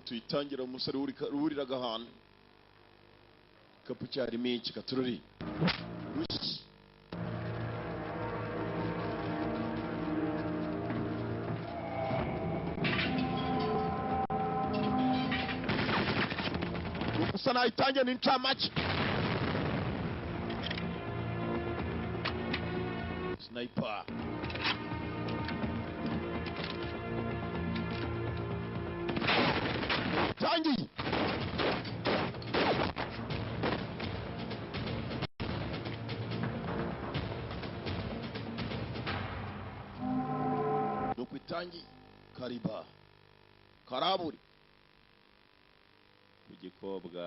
tuyitangira umusore uriraga ahantu kapu cyarimo iki katururi gusa nayitangira n'incamake sniper Tangi Nukwitangi Kariba Karaburi kugikobwa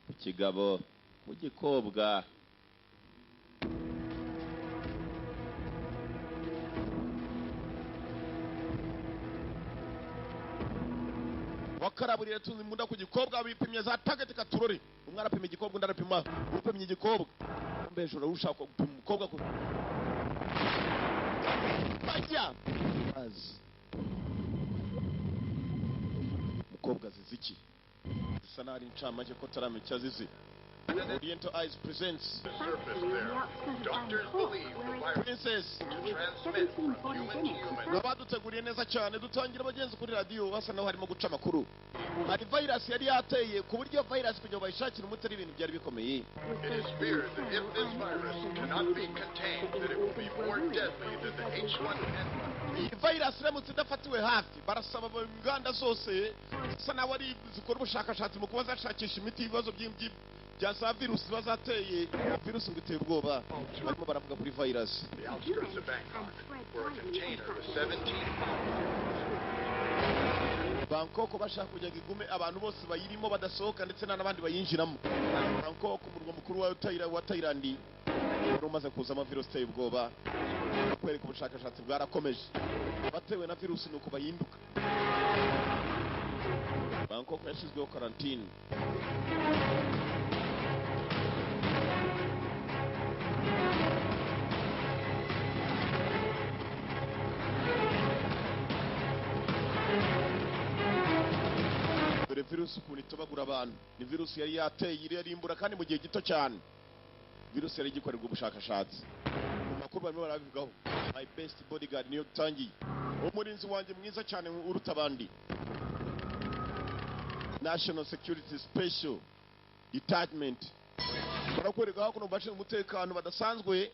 kukigabo kugikobwa wakaraburira tuzi munda kugikobwa bipimye za target katurori umwe arapima igikobwa ndarapima upimye igikobwa mbejoro ushaka gupima umukobwa ko bajya mukobwa ziziki sanari ncamake ko tarame cyazizi Oriental Eyes presents Doctors believe the virus Princess transmits from human to human. nabaduteguriye neza cyane dutangira abagenzi kuri radio basa naho harimo guca makuru hari virus yari yateye ku buryo virus kugira bayishakira umutari ibintu byari bikomeye It is feared that if this virus cannot be contained, that it will be more deadly than the H1N1. iyi virus iramutse idafatiwe hafi barasaba inganda zose zisa naho ari zikora ubushakashatsi mu kuba zashakisha imiti y'ibibazo by'imbyibyo bya za virusi bazateye virusi ngo iteye ubwoba barimo baravuga kuri virus The outskirts of Bangkok, where a container with 17 Bangkok bashaka kujya igume abantu bose bayirimo badasohoka ndetse n'abandi bayinjiramo Bangkok umurwa mukuru wa Thailand wari umaze kuzamo virusi iteye ubwoba kwereka ubushakashatsi bwarakomeje batewe na virusi nuko bahinduka Bangkok yashyizweho karantine virusi ukuntu itobagura abantu ni virusi yari yateye irimbura kandi mu gihe gito cyane virusi yari igikorerwa ubushakashatsi mu makuru barimo barabivugaho my best bodyguard niyo tangiye umurinzi wanjye mwiza cyane uruta abandi National Security Special Detachment barakwereka hakuno bashinzwe umutekano badasanzwe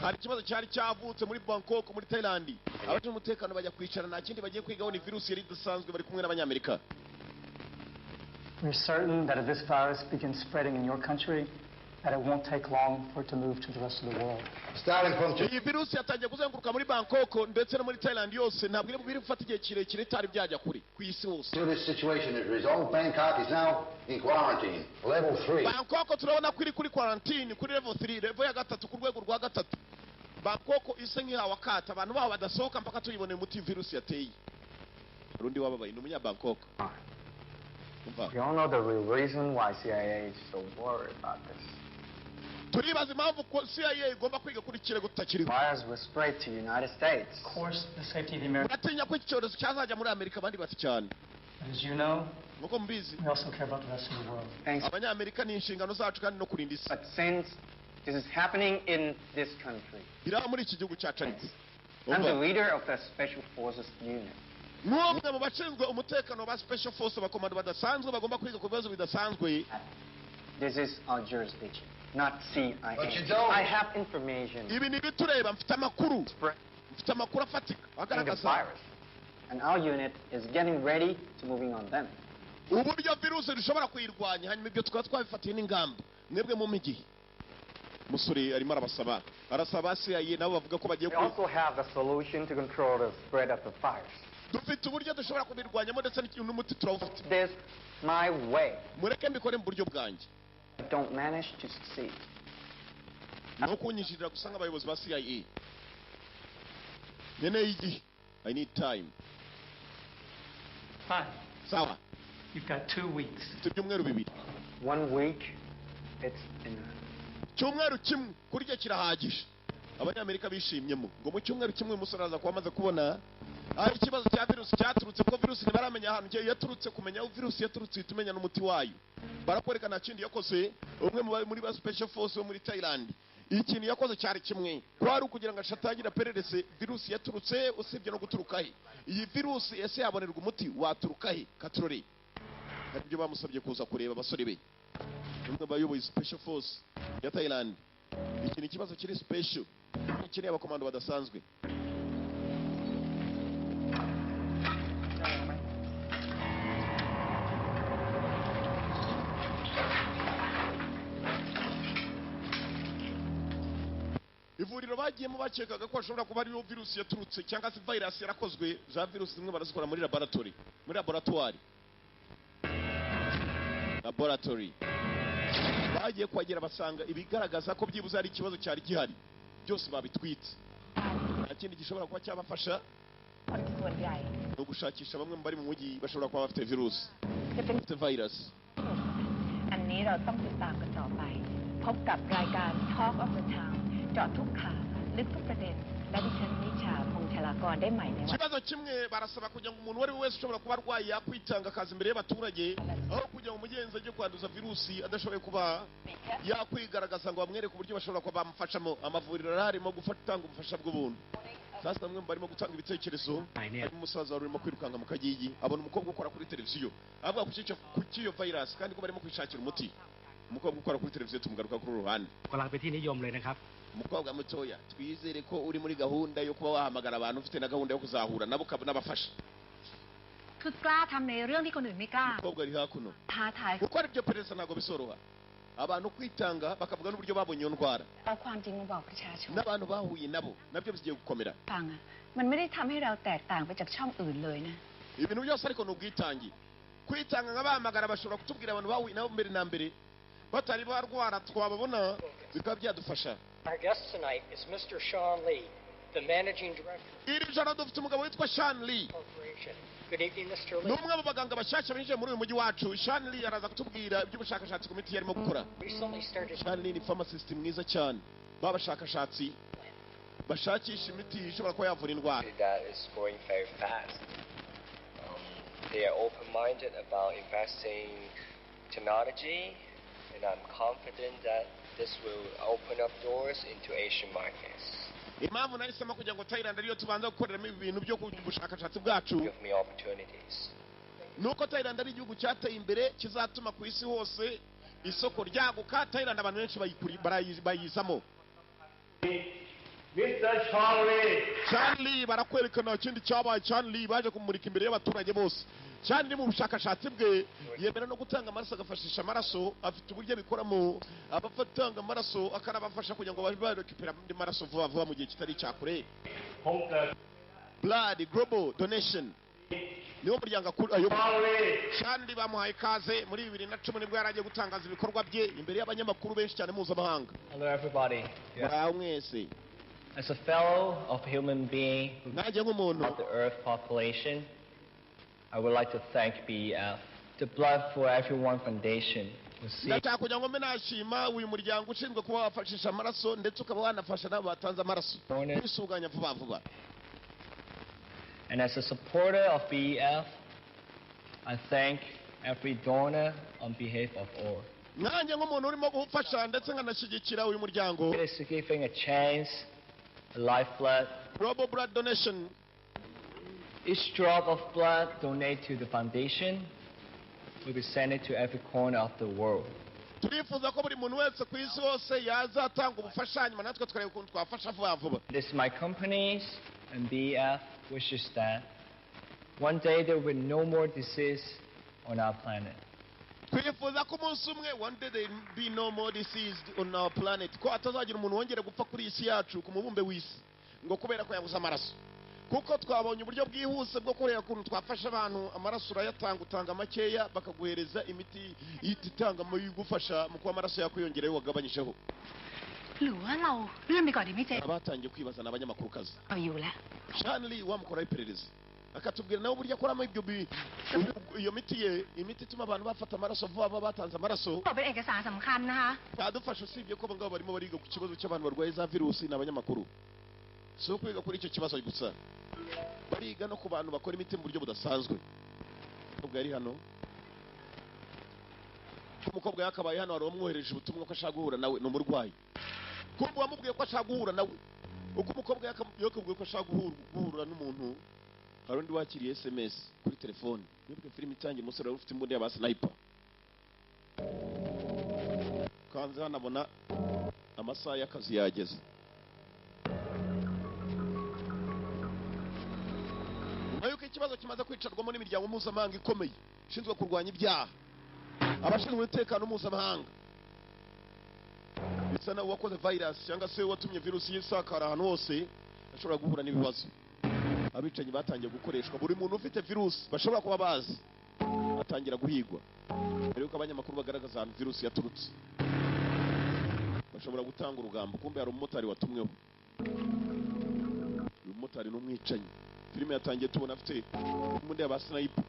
hari ikibazo cyari cyavutse muri Bangkok muri Thailand abashinzwe umutekano bajya kwicara nta kindi bagiye kwigaho ni virusi yari idasanzwe bari kumwe n'abanyamerika We're certain that if this virus begins spreading in your country, that it won't take long for it to move to the rest of the world. Starting from iyi virusi yatangiye kuzenguruka muri Bangkok ndetse no muri Thailand yose ntabwo iri gufata igihe kirekire itari byajya kuri ku isi hose until this situation is resolved, Bangkok is now in quarantine, level 3. Bangkok turabona ko iri kuri quarantine kuri level 3 level ya gatatu ku rwego rwa gatatu Bangkok isa nk'ihawe akata abantu baho badasohoka mpaka tuyiboneye umuti virusi yateye rundi wababaye ni umunya Bangkok We all know the real reason why CIA is so worried about this. turibaza impamvu ko CIA igomba kwiga kuri kirego tutakiriho Virus was spread to the United States. Of course, the safety of the American... uratinya ko iki cyorezo cyazajya muri Amerika abandi bati cyane But as you know, nk'uko mubizi we also care about the rest of the world. Thanks. abanyamerika ni inshingano zacu kandi no kurinda isi But since this is happening in this country, biraba muri iki gihugu cyacu ariko I'm the Umva, leader of the Special Forces Unit. n'umwe mu bashinzwe umutekano ba special force abakomando badasanzwe bagomba kwiga ku bibazo bidasanzwe. This is our jurisdiction, not CIA. But you don't. I have information ibi ni ibitureba, mfite amakuru afatika in the agaragaza virus, and our unit is getting ready to moving on them. uburyo virusi dushobora kuyirwanya, hanyuma ibyo tukaba twabifatiye n'ingamba. Mwebwe mu migi musore arimo arasaba CIA nabo bavuga ko bagiye We also have the solution to control the spread of the virus. dufite uburyo dushobora kubirwanyamo ndetse n'umuti turawufite. This my way. Mureke mbikore mu buryo bwanjye, I don't manage to succeed. naho kunyishirira gusa nk'abayobozi ba CIA. Nkeneye igihe, I need time. Fine. Sawa, You've got 2 weeks. mfite ibyumweru bibiri. 1 week, it's enough. Cyumweru kimwe kurya kirahagije. Abanyamerika bishimyemo ngo mu cyumweru kimwe umusore aza kuba amaze kubona aho ikibazo cya virusi cyaturutse, ko virusi ntibaramenya ahantu yaturutse. Kumenya aho virusi yaturutse itumenya n'umuti wayo. Barakwereka nta kindi yakoze. Umwe muri ba special force bo muri Thailand, ikintu yakoze cyari kimwe, kwari ukugira ngo ashatangira pererese virusi yaturutse, usibye no guturuka he. Iyi virusi ese yabonerwa umuti waturuka he? Katurore hari ibyo bamusabye kuza kureba abasore be, umwe bayoboye special force ya Thailand. Iki ni ikibazo kiri special, ikeneye abakomando badasanzwe. ivuriro bagiyemo bakekaga ko hashobora kuba ariyo virusi yaturutse cyangwa se virus yarakozwe. za virusi zimwe barazikora muri laboratoire, bagiye kuhagera basanga ibigaragaza ko byibuze hari ikibazo cyari gihari byose babitwitse. nta kindi gishobora kuba cyabafasha no gushakisha bamwe mu bari mu mujyi bashobora kuba bafite virusi, bafite virus. อันนี้เราต้องติดตามกันต่อไป พบกับรายการ Talk of the Town เจาะทุกข่าวลึกทุกประเด็น และดิฉันนิชาพงษ์ชลากรได้ใหม่ในวัน ikibazo kimwe barasaba kugira ngo umuntu uwo ari we wese ushobora kuba arwaye yakwitanga akazi imbere y'abaturage, aho kugira ngo umugenzi ajye kwanduza virusi adashoboye kuba yakwigaragaza ngo bamwereke uburyo bashobora kuba bamufashamo. Amavuriro arimo gutanga ubufasha bw'ubuntu. Sasa bamwe barimo gutanga ibitekerezo. Harimo umusaza wari urimo kwirukanka mu kagigi, abona umukobwa ukora kuri televiziyo avuga ku cy'iyo virus kandi ko barimo kwishakira umuti. Umukobwa ukora kuri televiziyo tumugaruka kuri uruhande. กำลังเป็นที่นิยมเลยนะครับ Umukobwa mutoya, twizere ko uri muri gahunda yo kuba wahamagara abantu, ufite na gahunda yo kuzahura nabo n'abafasha. คือกล้าทำในเรื่องที่คนอื่นไม่กล้า Umukobwa ari hakuno, ท้าทาย gukora ibyo perereza ntabwo bisoroha. Abantu kwitanga bakavuga n'uburyo babonye iyo ndwara เอาความจริงมาบอกประชาชน n'abantu bahuye nabo nabyo bigiye gukomera. ฟังอะมันไม่ได้ทำให้เราแตกต่างไปจากช่องอื่นเลยนะ Ibintu byose ariko ni ubwitange. Kwitanga nk'abahamagara bashobora kutubwira abantu bahuye nabo mbere na mbere batari barwara twababona bikaba byadufasha. Our guest tonight is Mr. Sean Lee, the Managing Director Iri joro dufite umugabo witwa Sean Lee. of the Corporation. Good evening, Mr. Ni Lee. umwe mu baganga bashyashya binjiye muri uyu mujyi wacu. Sean Lee araza kutubwira iby'ubushakashatsi ku miti yarimo gukora. Recently started Sean Lee ni pharmacist mwiza cyane. Babashakashatsi bashakisha imiti ishobora kuba yavura indwara. That is going very fast. They are open-minded about investing technology, and I'm confident that this will open up doors into Asian markets. Impamvu nahisemo kugira ngo Thailand ariyo tubanza gukoreramo ibi bintu byo kubushakashatsi bwacu, Give me opportunities. nuko Thailand ari igihugu cyateye imbere kizatuma ku isi hose isoko ryaguka. Thailand abantu benshi bayizamo. Mr. Charlie Charlie barakwerekana ikindi cyabaye. Charlie baje kumurika imbere y'abaturage bose. Charlie mu bushakashatsi bwe yemera no gutanga amaraso, agafashisha amaraso, afite uburyo abikoramo, abafatanga amaraso akanabafasha kugira ngo barekipera andi maraso vuba vuba mu gihe kitari cyakure. ผมเกิด Blood Global Donation niwo muryango ayoboye. Charlie Charlie bamuhaye ikaze muri 2010 nibwo yaragiye gutangaza ibikorwa bye imbere y'abanyamakuru benshi cyane mpuzamahanga. Hello, everybody. Muraho mwese. As a fellow of human being Nanjye nk'umuntu of the Earth population, I would like to thank BEF, the Blood for Everyone Foundation. ndashaka kugira ngo mbe nashima uyu muryango ushinzwe kuba wafashisha amaraso ndetse ukaba wanafasha n'abo batanze amaraso kwisuganya vuba vuba. And as a supporter of BEF, I thank every donor on behalf of all. nanjye nk'umuntu urimo gufasha ndetse nkanashyigikira uyu muryango It is giving a chance, a lifeblood. Global Blood Donation. Each drop of blood donated to the foundation will be sent to every corner of the world. turifuza ko buri muntu wese ku isi hose yazatanga ubufasha hanyuma natwe tukareba ukuntu twafasha vuba vuba. This my companies and BF wishes that one day there will be no more disease on our planet. twifuza ko umunsi umwe one day there will be no more disease on our planet, ko hatazagira umuntu wongera gupfa kuri isi yacu ku mubumbe w'isi ngo kubera ko yabuze amaraso, kuko twabonye uburyo bwihuse bwo kureba ukuntu twafasha abantu. Amaraso urayatanga, utanga makeya bakaguhereza imiti ihita itanga mu igufasha mu kuba amaraso yakwiyongereho wagabanyijeho. หรือว่าเราเลื่อนไปก่อนดีไหมเจ๊ abatangiye kwibaza n'abanyamakurukazi เอาอยู่แล้ว Shanley wamukoraho iperereza akatubwira nawe uburyo akoramo iyo miti ye, imiti ituma abantu bafata amaraso vuba vuba batanze amaraso. บอกเป็นเอกสารสำคัญนะคะ cyadufasha usibye ko abangaba barimo bariga ku kibazo cy'abantu barwaye za virusi n'abanyamakuru, si ukwiga kuri icyo kibazo gusa, bariga no ku bantu bakora imiti mu buryo budasanzwe. Ubwo yari hano, umukobwa yakabaye hano, wari wamwohereje ubutumwa ko ashaka guhura nawe, ni umurwayi. Kumva wamubwiye ko ashaka guhura nawe, uko umukobwa yakubwiye ko ashaka guhura n'umuntu, hari undi wakiriye SMS kuri telefone. Nibwo filime itangiye, umusore wari ufite imbunda y'aba sniper. Kanze hano abona amasaha y'akazi yageze. Nyuma y'uko ikibazo kimaze kwicarwamo n'imiryango mpuzamahanga ikomeye ishinzwe kurwanya ibyaha, abashinzwe umutekano mpuzamahanga, bisa nawe wakoze virus cyangwa se watumye virusi yisakara ahantu hose, ashobora guhura n'ibibazo. Abicanyi batangiye gukoreshwa, buri muntu ufite virusi bashobora kuba bazi atangira guhigwa. Mbere yuko abanyamakuru bagaragaza ahantu virusi yaturutse, bashobora gutanga urugambo, kumbe hari umumotari watumweho. Uyu mumotari ni umwicanyi. Filime yatangiye tubona afite imbunda y'aba sniper.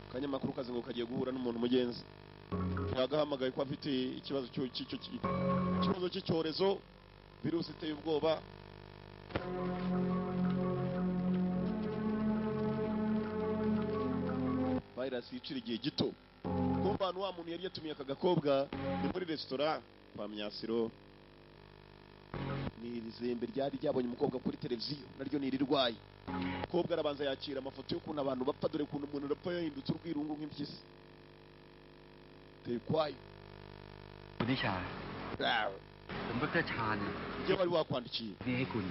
Akanyamakuru kazi ngo kagiye guhura n'umuntu mugenzi, yagahamagaye ko afite ikibazo cy'icyorezo, virusi iteye ubwoba. Virus yicira igihe gito. Kumva hano wa muntu yari yatumiye aka gakobwa ni muri resitora kwa Myasiro. Ni izembe ryari ryabonye umukobwa kuri televiziyo, naryo ni irirwaye. Umukobwa arabanza yakira amafoto y'ukuntu abantu bapfa, dore ukuntu umuntu arapfa yahindutse urwirungu nk'impyisi. Tekwayo คุณนิชาผมดร.ชาญ Njye wari wakwandikiye นี่ให้คุณ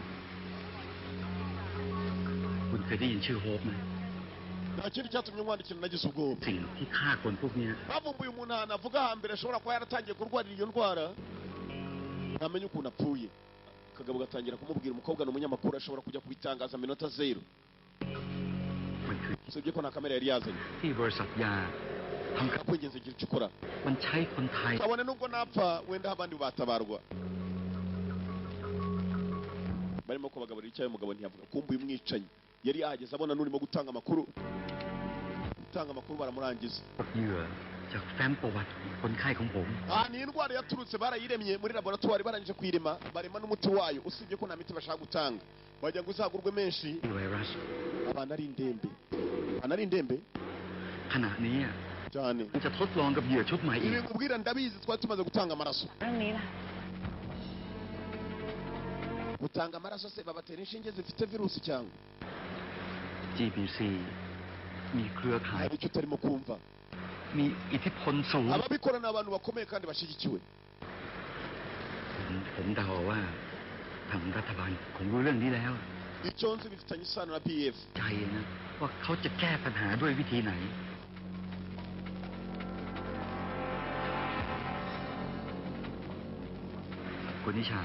เคยได้ยินชื่อโฮปไหม nta kindi cyatumye nkwandikira nagize ubwoba. สิ่งที่ฆ่าคนพวกเนี้ย bavumbuye umuntu ahantu avuga hambere ashobora kuba yaratangiye kurwarira iyo ndwara, ntamenya ukuntu apfuye. Akagabo gatangira kumubwira umukobwa ni umunyamakuru, ashobora kujya kubitangaza minota zero. มันคือ usibye ko nta kamera yari yazanye. ที่บริษัทยาทำกับ kwingenza igira icyo ukora, มันใช้คนไทย kabone nubwo napfa wenda abandi batabarwa. Barimo kubagaburira icyayi, umugabo ntiyavuga. Kumva uyu mwicanyi yari yahageze abona n'urimo gutanga amakuru. Gutanga amakuru baramurangiza. เหยื่อจากแฟ้มประวัติคนไข้ของผม Ni indwara yaturutse, barayiremye muri laboratoire, barangije kuyirema, barema n'umuti wayo, usibye ko nta miti bashaka gutanga. Bajya ngo uzagurwe menshi, ไวรัส abantu ari indembe ขณะนี้ cyane. จะทดลองกับเหยื่อชุดใหม่อี Ibi ก nkubwira ndabizi, twari tumaze gutanga amaraso. เรื่องนี้ล่ะ Gutanga amaraso se babatera inshinge zifite virusi cyangwa? GBC มีเครือข่าย Hari icyo utarimo kumva. มีอิทธิพลสูง Ababikora ni abantu bakomeye kandi bashyigikiwe. ผมเดาว่าทางรัฐบาลคงรู้เรื่องนี้แล้ว Icyo nzi bifitanye isano na PF. ใจนะว่าเขาจะแก้ปัญหาด้วยวิธีไหน คุณนิชา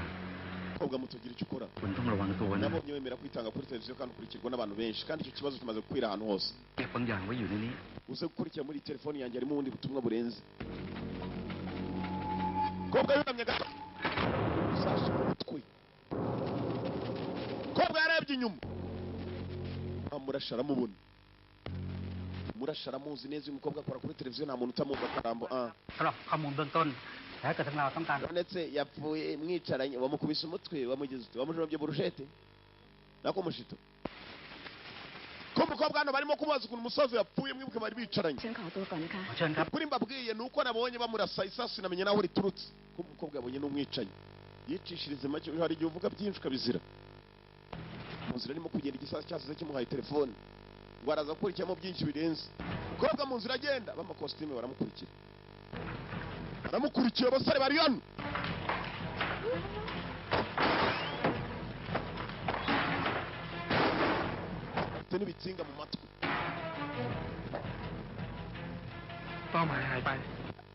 Kobwa mutugira icyo ukora. คุณต้องระวังตัวนะ Nabonye wemera kwitanga kuri televiziyo kandi ukurikirwa n'abantu benshi, kandi icyo kibazo kimaze gukwira ahantu hose. เก็บบางอย่างไว้อยู่ในนี้ Uze gukurikira muri telefoni yanjye harimo ubundi butumwa burenze. Kobwa yunamye gato, usashe ku mutwe. Kobwa yarebye inyuma, amurasha aramubona. Murasha aramuzi neza, uyu mukobwa akora kuri televiziyo, nta muntu utamuzi akarambo. สำหรับข้อมูลเบื้องต้น ถ้าเกิดทั้งเราต้องการ ndetse yapfuye mwicaranye wamukubise umutwe wamujombye burushete nako mushito ko umukobwa hano barimo kumubaza ukuntu umusaza yapfuye mwibuke bari bicaranye ฉันขอตัวก่อนนะคะ เชิญครับ kuri mbabwiye nuko nabonye bamurasa isasu namenye naho riturutse ko umukobwa yabonye n'umwicanyi yicishirize make hari igihe uvuga byinshi ukabizira mu nzira arimo kugenda igisasu cyasize kimuhaye telefone ngo araza gukurikiramo byinshi birenze umukobwa mu nzira agenda b'amakositime baramukurikiye abasore bari hano bafite n'ibitsinga mu matwi เป้าหมายหายไป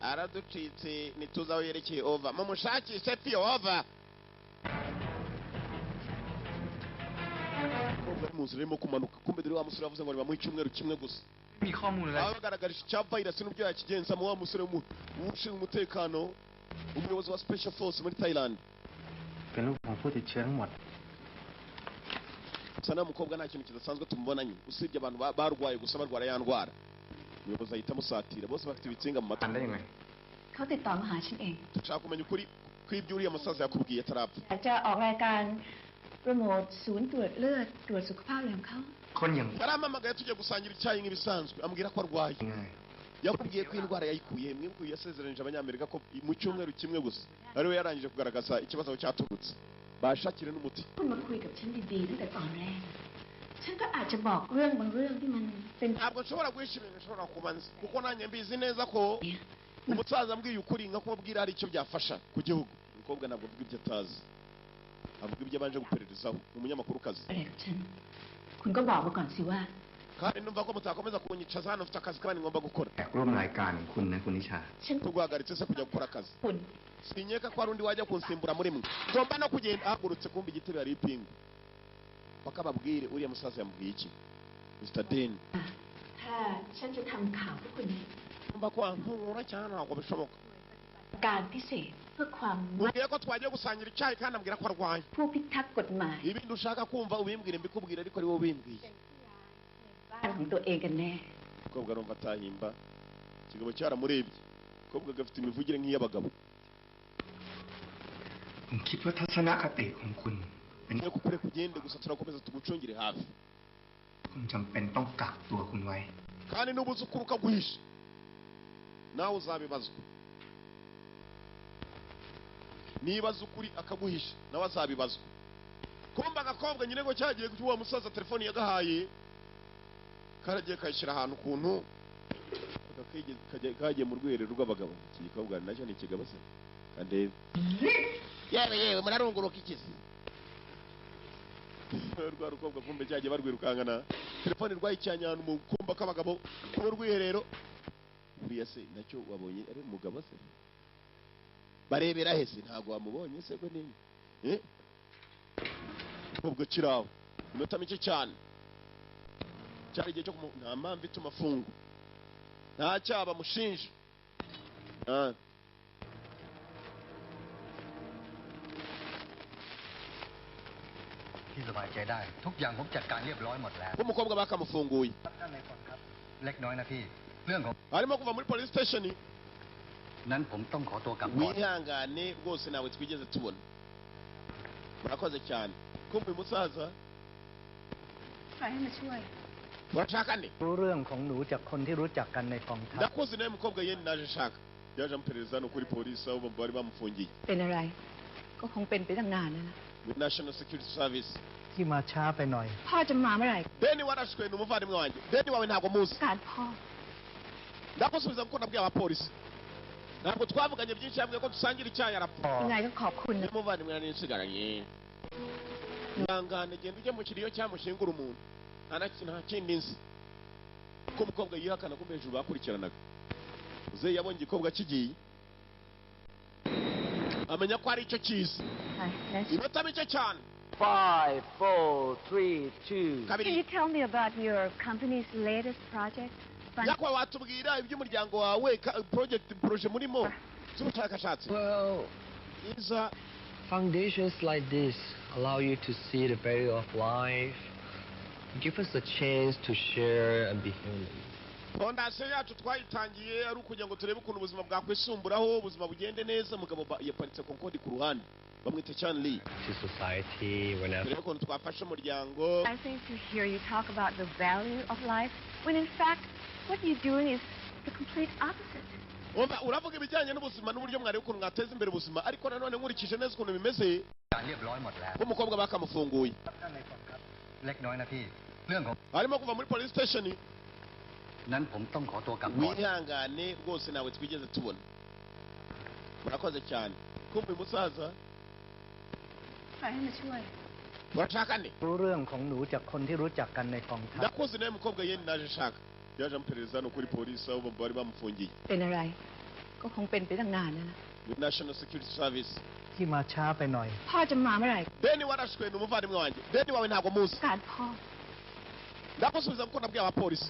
araducitse ntituzi aho yerekeye ova mumushakishe fi ova mu nzira irimo kumanuka kumbe dore wa musore yavuze ngo niba mu icyumweru kimwe gusa มีข้อมูลอะไร abagaragarije icya virus n'ubyo yakigenzamo wa musore ushinzwe umutekano umuyobozi wa special force muri Thailand เป็นลูกของผู้ติดเชื้อทั้งหมด gusa nta mukobwa nta kintu kidasanzwe tumubonanye usibye abantu barwaye gusa barwara ya ndwara umuyobozi ahita amusatira bose bafite ibitsinga mu matwi ได้ยังไง เขาติดต่อมาหาฉันเอง dushaka kumenya ukuri kw'ibyo uriya musaza yakubwiye atarapfa อยากจะออกรายการโปรโมทศูนย์ตรวจเลือดตรวจสุขภาพอะไรของเขา คนอย่าง yarampamagaye tujya gusangira icyayi nk'ibisanzwe ambwira ko arwaye ง่าย yakubwiye ko indwara yayikuye mwebwe yasezeranije abanyamerika ko mu cyumweru kimwe gusa ariwe yarangije kugaragaza ikibazo cyaturutse bashakire n'umuti คุณมาคุยกับฉันดีๆตั้งแต่ตอนแรกฉันก็อาจจะบอกเรื่องบางเรื่องที่มันเป็น ntabwo nshobora guhisha ibintu nshobora kuba nzi kuko nanjye mbizi neza ko umusaza ambwiye ukuri nka kumubwira hari icyo byafasha ku gihugu umukobwa ntabwo avuga ibyo atazi avuga ibyo abanje gupererezaho ni umunyamakuru-kazi อะไรกับฉันคุณก็บอกมาก่อนสิว่า kandi numva ko mutakomeza kunyicaza hano mfite akazi kandi ngomba gukora แขกร่วมรายการคุณนะคุณนิชา ฉัน tuguhagaritse se kujya gukora akazi คุณ sinyeka ko hari undi wajya kunsimbura muri mwe ngomba no kugenda ahagurutse kumva igitero yari ipingu paka babwire uriya musaza yamubwiye iki Mr. Den ถ้าฉันจะทำข่าวให้คุณเนี่ย ngomba kwankura cyane ntabwo bishoboka การพิเศษเพื่อความ mubwiye ko twagiye gusangira icyayi kandi ambwira ko arwaye ผู้พิทักษ์กฎหมาย ibindi ushaka kumva ubimbwire mbikubwire ariko ari wowe ubimbwiye บ้านของตัวเองกันแน่ umukobwa arumva atahimba ikigabo cyaramurebye umukobwa gafite imivugire nk'iy'abagabo ผมคิดว่าทัศนคติของคุณเป็น niyo kukure kugende gusa turakomeza tugucungire hafi คุณจำเป็นต้องกักตัวคุณไว้ kandi nubuze ukuri ukaguhisha nawe uzabibazwa nibaza ukuri akaguhisha nawe azabibazwa kumba agakobwa nyine ngo cyagiye kuwa musaza telefone yagahaye karagiye kayishyira ahantu kuntu kagiye mu rwiherero rw'abagabo iki gikobwa nacyo ni ikigabo se kandebe yewe murarunguruka ikizi rwa rukobwa kumbe cyagiye barwirukangana telefone rwayicyanya ahantu mu kumba k'abagabo mu rwiherero buriya se nacyo wabonye ari umugabo se barebera hese ntabwo wamubonye se gwe nini ubwo kiraho iminota mike cyane cyari igihe cyo nta mpamvu ituma afunga nta cyaha bamushinja ที่สบายใจได้ ทุกอย่างผมจัดการเรียบร้อยหมดแล้ว umukobwa bakamufunguye ท่านในคนครับ เล็กน้อยนะพี่ เรื่องของ arimo kuva muri police station นั้นผมต้องขอตัวกลับก่อน wihangane rwose nawe twigeze tubona murakoze cyane kumva uyu musaza ใครให้มาช่วย urashaka nde รู้เรื่องของหนูจากคนที่รู้จักกันในกองทัพ ndakoze nawe mukobwa yeni naje shaka yaje amuperereza hano kuri polisi aho bari bamufungiye เป็นอะไร ก็คงเป็นไปตั้งนานแล้วล่ะ with national security service ที่มาช้าไปหน่อย พ่อจะมาเมื่อไหร่ deni warashwe ni umuvandimwe wanjye deni wawe ntabwo muzi การพ่อ ndakusubiza kuko nabwiye abapolisi ntabwo twavuganye byinshi yambwiye ko dusangira icyayi arapfa ยังไงก็ขอบคุณนะ umuvandimwe nari nsigaranye ihangane genda ujye mu kiriyo cyamushingura umuntu nta kindi nzi ko umukobwa yihakana ko hejuru bakurikiranaga uzeyi yabonye igikobwa kigiye amenya ko ari icyo kizi iminota mike cyane 5, 4, 3, 2. Can you tell me about your company's latest project? yakwa watubwira iby'umuryango wawe proje murimo z'ubushakashatsi Well, foundations like this allow you to see the value of life, give us a chance to share and be human. fondasiyo yacu twayitangiye ari ukugira ngo turebe ukuntu ubuzima bwakwisumburaho ubuzima bugende neza. Mugabo yaparitse Concorde ku ruhande bamwita Chan Lee. To society, whenever. Turebe ukuntu twafasha umuryango. I think to hear you talk about the value of life, when in fact, what you're doing is the complete opposite. Uravuga ibijyanye n'ubuzima n'uburyo mwari ukuntu mwateza imbere ubuzima, ariko nanone nkurikije neza ukuntu bimeze. เรียบร้อยหมดแล้ว Umukobwa bakamufunguye. เล็กน้อยนะพี่เรื่องของ Harimo kuva muri police station. นั้นผมต้องขอตัวกลับก่อน Wihangane rwose nawe twigeze tubona. Murakoze cyane. Kumbe musaza. ใครให้มาช่วย Urashaka nde? รู้เรื่องของหนูจากคนที่รู้จักกันในกองทัพ Ndakuzi nawe mukobwa yeni naje shaka. Yaje amperereza no kuri polisi aho bari bamufungiye. เป็นอะไร ก็คงเป็นไปตั้งนานแล้วนะ With National Security Service. ที่มาช้าไปหน่อย พ่อจะมาเมื่อไหร่ Deni warashwe n'umuvandimwe wanjye. Deni wawe ntabwo muzi. การพ่อ Ndakusubiza kuko nabwiye abapolisi.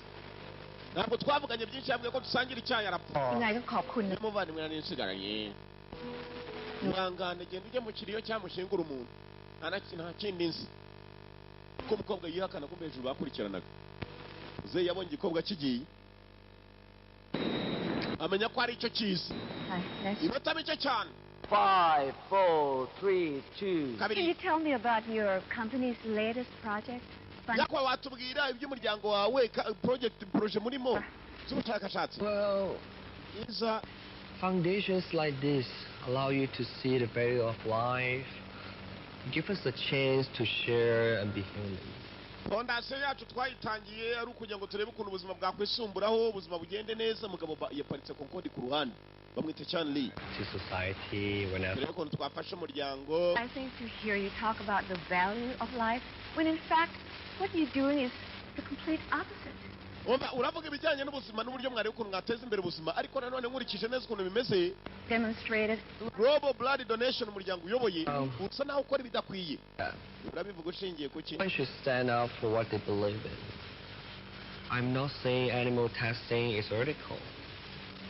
Ntabwo twavuganye byinshi yabwiye ko dusangira icyayi arapfa. ยังไงก็ขอบคุณนะ Umuvandimwe nari nsigaranye. Mwangane genda ujye mu kiriyo cyamushingura umuntu. Nta kindi nzi. Ko umukobwa yihakana ko hejuru bakurikiranaga. Ze yabonye igikobwa kigiye. Amenya ko ari icyo cyiza. Inota mike cyane. 5, 4, 3, 2. Can you tell me about your company's latest project? Yakwa watubwira iby'umuryango wawe project murimo z'ubushakashatsi. Well, Iza foundations like this allow you to see the value of life, give us a chance to share and be human. fondasiyo yacu twayitangiye ari ukugira ngo turebe ukuntu ubuzima bwakwisumburaho ubuzima bugende neza. Mugabo yaparitse Concorde ku ruhande bamwita Chan Lee. To society, whenever. Turebe ukuntu twafasha umuryango. I think to hear you talk about the value of life, when in fact, what you're doing is the complete opposite. Uravuga ibijyanye n'ubuzima n'uburyo mwari ukuntu mwateza imbere ubuzima, ariko nanone nkurikije neza ukuntu bimeze. Demonstrated. Global Blood Donation umuryango uyoboye usa naho ukora ibidakwiye. Urabivuga ushingiye ku ki? One should stand up for what they believe in. I'm not saying animal testing is ethical,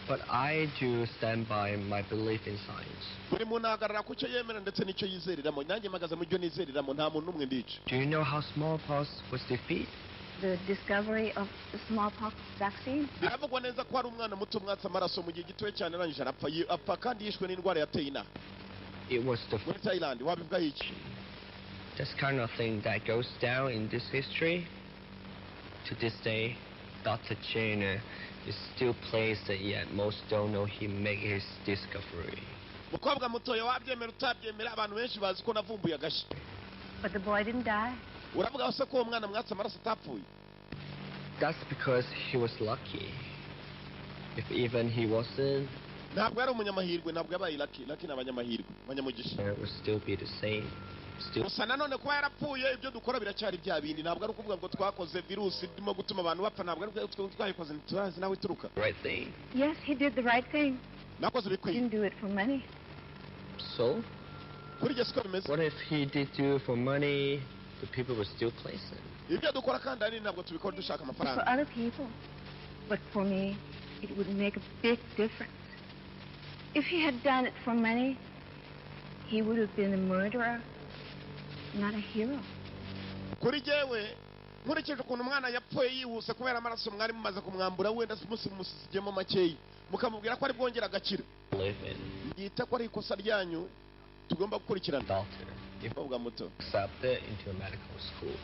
but I do stand by my belief in science. Buri muntu ahagarara ku cyo yemera ndetse n'icyo yizeriramo. Nanjye mpagaze mu byo nizeriramo, nta muntu n'umwe ndica. Do you know how smallpox was defeated? The discovery of the smallpox vaccine. Biravugwa neza ko hari umwana muto mwatsa amaraso mu gihe gitoya cyane arangije apfa kandi yishwe n'indwara yateye inaha. It was the Muri Thailand wabivuga iki? this kind of thing that goes down in this history. To this day, Dr. Jenner is still placed, yet most don't know he made his discovery. Mukobwa mutoya wabyemera utabyemera abantu benshi bazi ko navumbuye agashya. But the boy didn't die. Uravuga se ko uwo mwana mwatsa amaraso atapfuye? That's because he was lucky. If even he wasn't, Ntabwo yari umunyamahirwe, ntabwo yabaye lucky ni abanyamahirwe, abanyamugisha. it would still be the same. Still Gusa nanone kuba yarapfuye ibyo dukora biracyari bya bindi. Ntabwo ari ukuvuga ngo twakoze virusi irimo gutuma abantu bapfa, ntabwo ari twayikoze ntituzi nawe ituruka. the right thing. Yes, he did the right thing. Nakoze ibikwiye. Didn't do it for money. So, Kuri jye siko bimeze. what if he did do it for money? The people would still place him. Ibyo dukora kandi ari ntabwo tubikora dushaka For amafaranga. other people. But for me, it would make a big difference. If he had done it for money, he would have been a murderer, not a hero. Kuri jyewe nkurikije ukuntu umwana yapfuye yihuse kubera amaraso mwari mumaze kumwambura wenda musizigemo makeyi mukamubwira ko ari bwongera agakira. Live in Yita ko ari ikosa ryanyu tugomba gukurikirana. doctor. If Mukobwa muto. accepted into a medical school,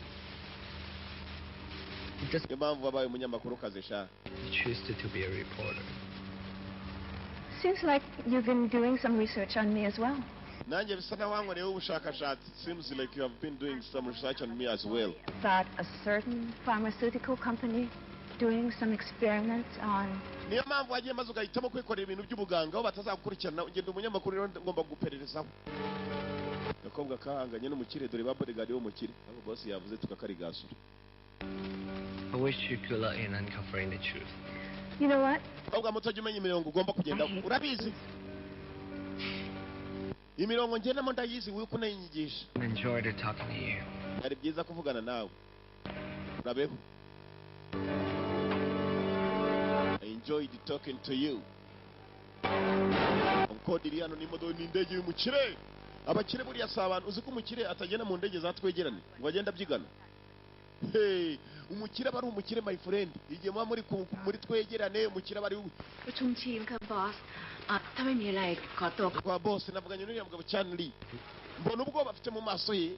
he just Niyo mpamvu wabaye umunyamakuru kazi sha. chose to be a reporter. Seems like you've been doing some research on me as well. Nanjye bisa naho wankoreyeho ubushakashatsi. Seems like you have been doing some research on me as well. About a certain pharmaceutical company doing some experiments on... Niyo mpamvu wagiye maze ugahitamo kwikorera ibintu by'ubuganga aho batazagukurikirana. Ugenda umunyamakuru rero ngomba gupererezaho. Gakobwa kahanganye n'umukire dore ba bodyguard w'umukire. Abo boss yavuze tukakarigasura. I wish you good luck in uncovering the truth. You know what? Mukobwa muto jya umenya imirongo ugomba kugenda. Urabizi? Imirongo ngendamo ndayizi wowe uko unayinyigisha. Enjoy the talking to you. Ari byiza kuvugana nawe. Urabeho. I enjoyed talking to you. Concorde iri hano n'imodoka n'indege y'umukire. Abakire buriya si abantu. Uzi ko umukire atagenda mu ndege zatwegerane ngo agenda abyigana. Hey, umukire aba ari umukire my friend igihe muba muri twegerane umukire aba ari ประชุมทีมค่ะบอสถ้าไม่มีอะไรขอตัว kwa boss navuganye n'uriya mugabo Chanli mbona ubwoba afite mu maso ye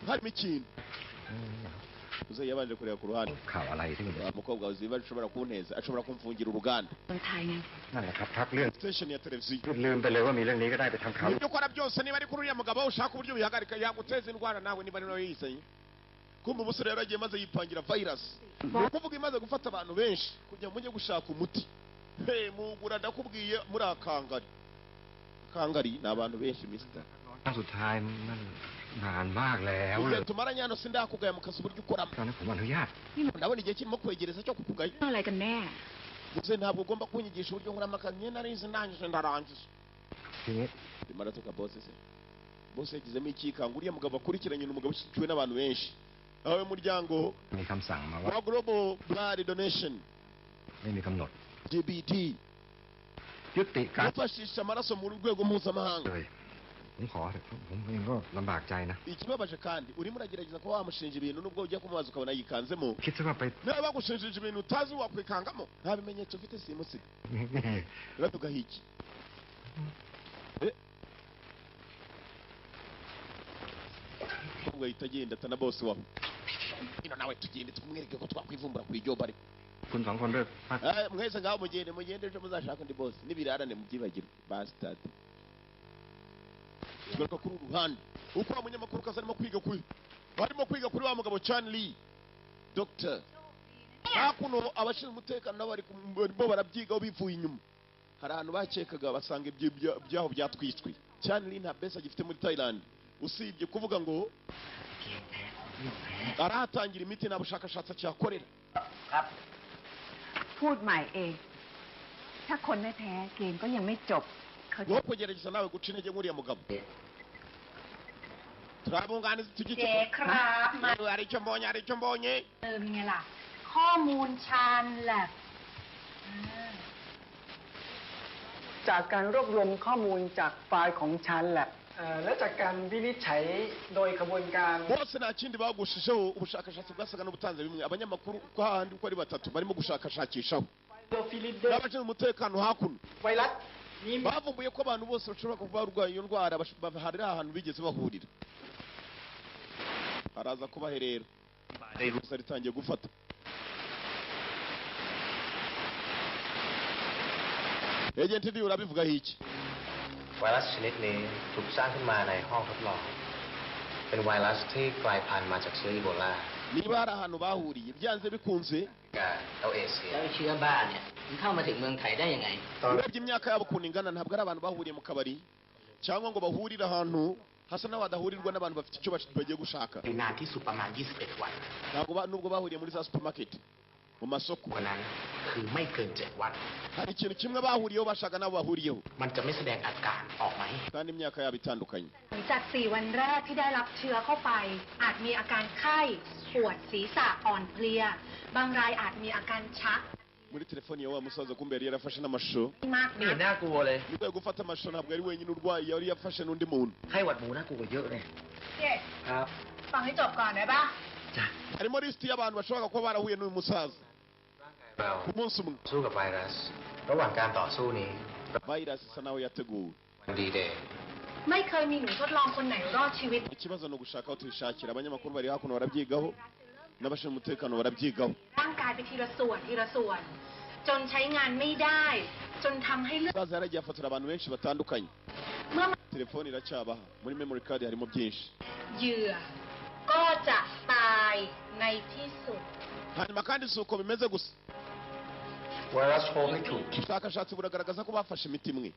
harimo ikintu uze yabanje kureba ku ruhande ข่าวอะไรที่มัน umukobwa uzi bashobora kunteza ashobora kumfungira uruganda เมืองไทยไง นั่นแหละครับพักเรื่อง station ya televiziyo ลืมไปเลยว่ามีเรื่องนี้ก็ได้ไปทำข่าว ibyo ukora byose niba ari kuri uriya mugabo ushaka uburyo bihagarika yaguteza indwara nawe niba niwe yisanye kumva umusore yari agiye maze yipangira virus ni ukuvuga imaze gufata abantu benshi kugira mujye gushaka umuti mugura ndakubwiye muri akangari ni abantu benshi mister ครั้งสุดท้ายมันนานมากแล้วเลย tumaranye hano sindakugaya mu kazi uburyo ukoramo ตอนนั้นผมอนุญาต ndabona igihe kirimo kwegereza cyo kukugaya เรื่องอะไรกันแน่ gusa ntabwo ugomba kunyigisha uburyo nkoramo akazi nyine narize ndangije ndarangiza ทีนี้ rimara tuka boss se boss yagizemo ikikanga uriya mugabo akurikiranye n'umugabo ushyigikiwe n'abantu benshi aho muryango มีคำสั่งมาว่า wa global blood donation ไม่มีกำหนด GBT ยุติการ gufashisha amaraso mu rwego mpuzamahanga เลยผมขอเถอะผมเองก็ลำบากใจนะ ikibabaje kandi urimo uragerageza kuba wamushinja ibintu nubwo ujya kumubaza ukabona yikanzemo คิดซะว่าไป niba bagushinjije ibintu utazi wakwikangamo nta bimenyetso ufite simusiga uravuga iki ahita agenda atana bose waho ino nawe tugende tumwereke ko twakwivumbura ku iryo bari คุณสองคนด้วยพัก mwese ngaho mugende ejo muzashaka undi bose n'ibirarane mubyibagirwe bastard tugaruka kuri uruhande uko wa munyamakuru kazi arimo kwiga kuri wa mugabo Chanli Dr. hakuno abashinzwe umutekano nabo barimo barabyigaho bivuye inyuma hari ahantu bakekaga basanga ibyaho byatwitswe Chanli nta besa gifite muri Thailand usibye kuvuga ngo arahatangira imiti nta bushakashatsi cyakorera พูดใหม่เองถ้าคนไม่แพ้เกมก็ยังไม่จบเขาจะ wo kugerageza nawe guca intege nk'uriya mugabo turabunganiza tugice เจ๊ครับมา hari icyo mbonye ไงล่ะ ข้อมูลชาญแลบ จากการรวบรวมข้อมูลจากไฟล์ของชันแลบและจากการวินิจฉัยโดยกระบวนการ bose nta kindi bagushijeho ubushakashatsi bwasaga n'ubutanze bimwe abanyamakuru ko hahandi uko ari batatu barimo gushakashakishaho n'abashinzwe umutekano hakuno ไวรัสนี้ bavumbuye ko abantu bose bashobora kuba barwaye iyo ndwara hari ahantu bigeze bahurira haraza kubaherera gusa ritangiye gufata ejenti ndi urabivugaho iki ไวรัสชนิดนี้ถูกสร้างขึ้นมาในห้องทดลอง เป็นไวรัสที่กลายพันธุ์มาจากเชื้ออีโบลา niba hari ahantu bahuriye byanze bikunze กับเอาเอเชีย แล้วเชื้อบ้าเนี่ยมันเข้ามาถึงเมืองไทยได้ยังไง urebye imyaka yabo ukuntu ingana ntabwo ari abantu bahuriye mu kabari cyangwa ngo bahurire ahantu hasa n'aho hadahurirwa n'abantu bafite icyo bagiye gushaka ในนานที่สุดประมาณ 21 วัน ntabwo nubwo bahuriye muri za supermarket mu masoko วันนั้นคือไม่เกิน 7 วัน hari ikintu kimwe bahuriyeho bashaka n'abo bahuriyeho มันจะไม่แสดงอาการออกมาให้ kandi imyaka yabo itandukanye หลังจาก 4 วันแรกที่ได้รับเชื้อเข้าไป อาจมีอาการไข้ปวดศีรษะอ่อนเพลีย บางรายอาจมีอาการชัก muri telefoni ya wa musaza kumbe yari yarafashe n'amashusho มาก ไม่เห็น นะ น่ากลัวเลย nibwo yo gufata amashusho ntabwo ari wenyine urwaye yari yafashe n'undi muntu ไข้หวัดหมูน่ากลัวเยอะเลย เจ๊ ครับ ฟังให้จบก่อนได้ปะ harimo lisiti y'abantu bashobora kuba barahuye n'uyu musaza เรา ku munsi umwe สู้กับไวรัส ระหว่างการต่อสู้นี้ virus isa naho yateguwe วันดีเดย์ ไม่เคยมีหนูทดลองคนไหนรอดชีวิต ikibazo ni ugushaka aho tubishakira abanyamakuru bari hakuno barabyigaho n'abashinzwe umutekano barabyigaho ร่างกายไปทีละส่วนทีละส่วน จนใช้งานไม่ได้ จนทำให้เลือด umusaza yaragiye afotora abantu benshi batandukanye เมื่อ telefoni iracyabaha muri memory card harimo byinshi เหยื่อ ก็จะตายในที่สุด hanyuma kandi si uko bimeze gusa ไวรัสโฟมไม่ถูก ubushakashatsi buragaragaza ko bafashe imiti imwe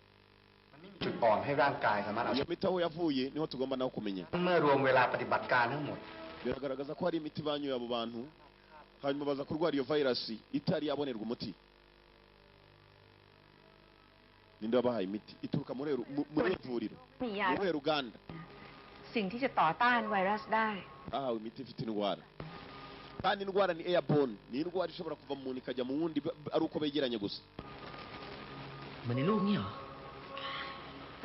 จุดอ่อนให้ร่างกายสามารถเอา iyo miti aho yavuye niho tugomba naho kumenya เมื่อรวมเวลาปฏิบัติการทั้งหมด biragaragaza ko hari imiti banyoye abo bantu hanyuma baza kurwara iyo virus itari yabonerwa umuti ninde wabahaye imiti ituruka muri ivuriro มียา muri Uganda สิ่งที่จะต่อต้านไวรัสได้ bahawe imiti ifite indwara kandi indwara ni airborne ni indwara ishobora kuva mu muntu ikajya mu wundi ari uko begeranye gusa เหมือนในรูปนี่เหรอ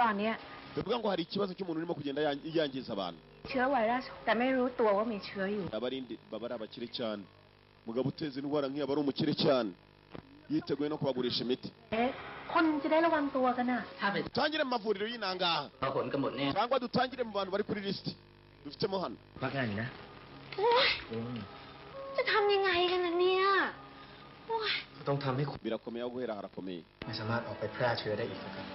ตอนเนี้ย bivuga ngo hari ikibazo cy'umuntu urimo kugenda yangiza abantu เชื้อไวรัสแต่ไม่รู้ตัวว่ามีเชื้ออยู่ abarindi baba ari abakire cyane mugabo uteza indwara nk'iyo aba ari umukire cyane yiteguye no kubagurisha imiti คนจะได้ระวังตัวกันน่ะ dutangire mu mavuriro y'inangaha cyangwa dutangire mu bantu bari kuri lisiti dufitemo hano พักงานอยู่นะ โอ๊ยจะทำยังไงกันนะเนี่ยโอ๊ย ต้องทำให้คุณ birakomeye aho guhera harakomeye ไม่สามารถออกไปแพร่เชื้อได้อีกครับ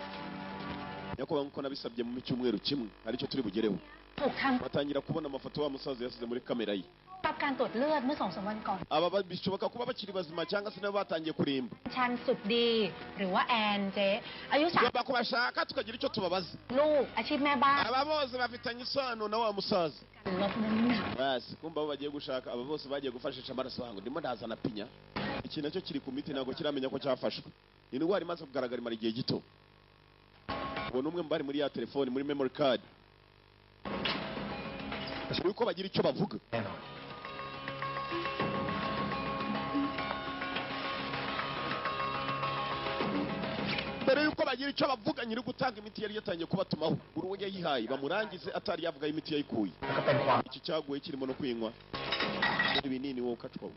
nyakubahwa nk'uko nabisabye mu cyumweru kimwe aricyo turi bugereho ถูกทำ batangira kubona amafoto wa musaza yasize muri kamera ye รับการตรวจเลือดเมื่อ 2-3 วันก่อน aba bishoboka kuba bakiri bazima cyangwa se nabo batangiye kurimba ชันสุดดี หรือว่าแอนเจ๊อายุ tugomba kubashaka tukagira icyo tubabaza ลูกอาชีพแม่บ้าน aba bose bafitanye isano na wa musaza ลดน้ำหนัก basi kumva abo bagiye gushaka aba bose bagiye gufashisha amaraso hango ndimo ndazana pinya iki nacyo kiri ku miti ntabwo kiramenya ko cyafashwe indwara imaze kugaragara imara igihe gito ubu n'umwe mu bari muri ya telefoni muri memory card yuko bagira icyo bavuga mbere yuko bagira icyo bavuga nyiri gutanga imiti yari yatangiye kubatumaho buri uwo yayihaye bamurangize atari yavuga imiti yayikuye iki cyaguye kirimo no kwinywa ibinini wowe ukacwaho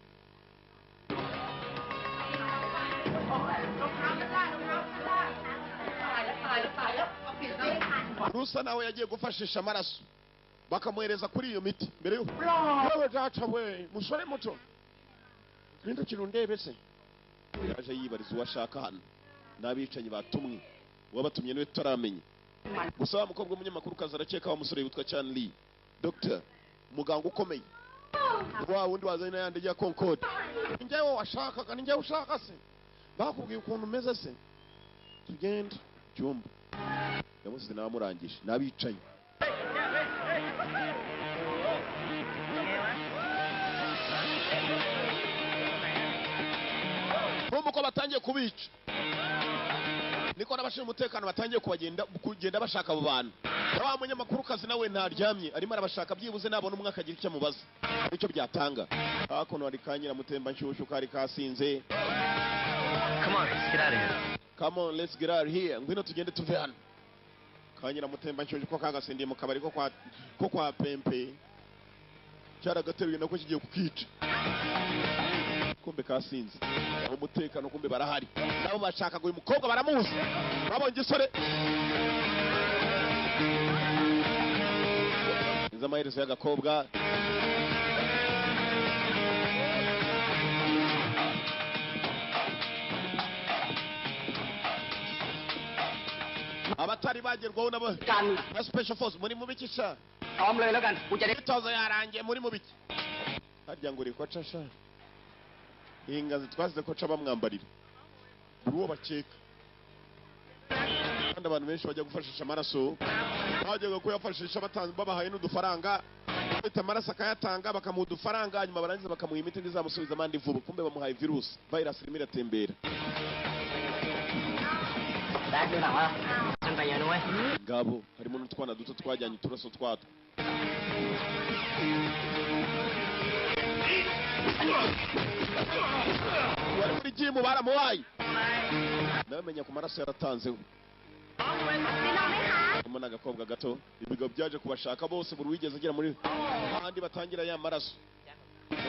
rusa nawe yagiye gufashisha amaraso bakamuhereza kuri iyo miti mbere yo wewe data we musore muto mpindukira undebe se yaje yibariza uwo ashaka hano n'abicanyi batumwe uwabatumye niwe tutaramenya gusa wa mukobwa w'umunyamakuru kaza arakeka wa musore witwa Chan Lee Dr. muganga ukomeye wa wundi wazanye n'ayandi ya Concord njyewe washakaga njyewe ushaka se bakubwiye ukuntu umeze se tugende cyumba yamusize namurangije n'abicanyi uko batangiye kubica niko n'abashinzwe umutekano batangiye kugenda bashaka abo bantu wa munyamakuru kazi nawe ntaryamye arimo arabashaka byibuze nabona umwe akagira icyo amubaza nicyo byatanga hakuno hari kanyira mutemba nshyushyu kari kasinze Come on, let's get out of here. Come on, let's get out of here. Ngwino tugende tuve hano. Kanyira mutemba nshyushyu ko kagasindiye mu kabari ko kwa Pempe. Cyaragateruye nako kigiye kukica. Kumbe kasinze. Umutekano kumbe barahari. Nabo bashaka uyu mukobwa baramuzi. Babonye isore. Iza amaherezo y'agakobwa. abatari bagerwaho nabo na special force muri mu bikisha พร้อมเลยแล้วกันกูจะได้ itozo yarangiye muri mu biki harya ngo riko casha ingazi twasize ko ca bamwambarira uwo bakeka kandi abantu benshi bajya gufashisha amaraso bajyaga kuyafashisha babahaye n'udufaranga bita amaraso akayatanga bakamuha udufaranga hanyuma barangiza bakamuha imiti izamusubiza amandi vuba kumbe bamuhaye virus virus irimo iratembera ngabo harimo n'utwana duto twajyanye uturaso twatwo wari muri jimu baramuhaye ndabamenya ku maraso yaratanzeho harimo n'agakobwa gato ibigo byaje kubashaka bose buri wigeze agera muri ahandi batangira ya maraso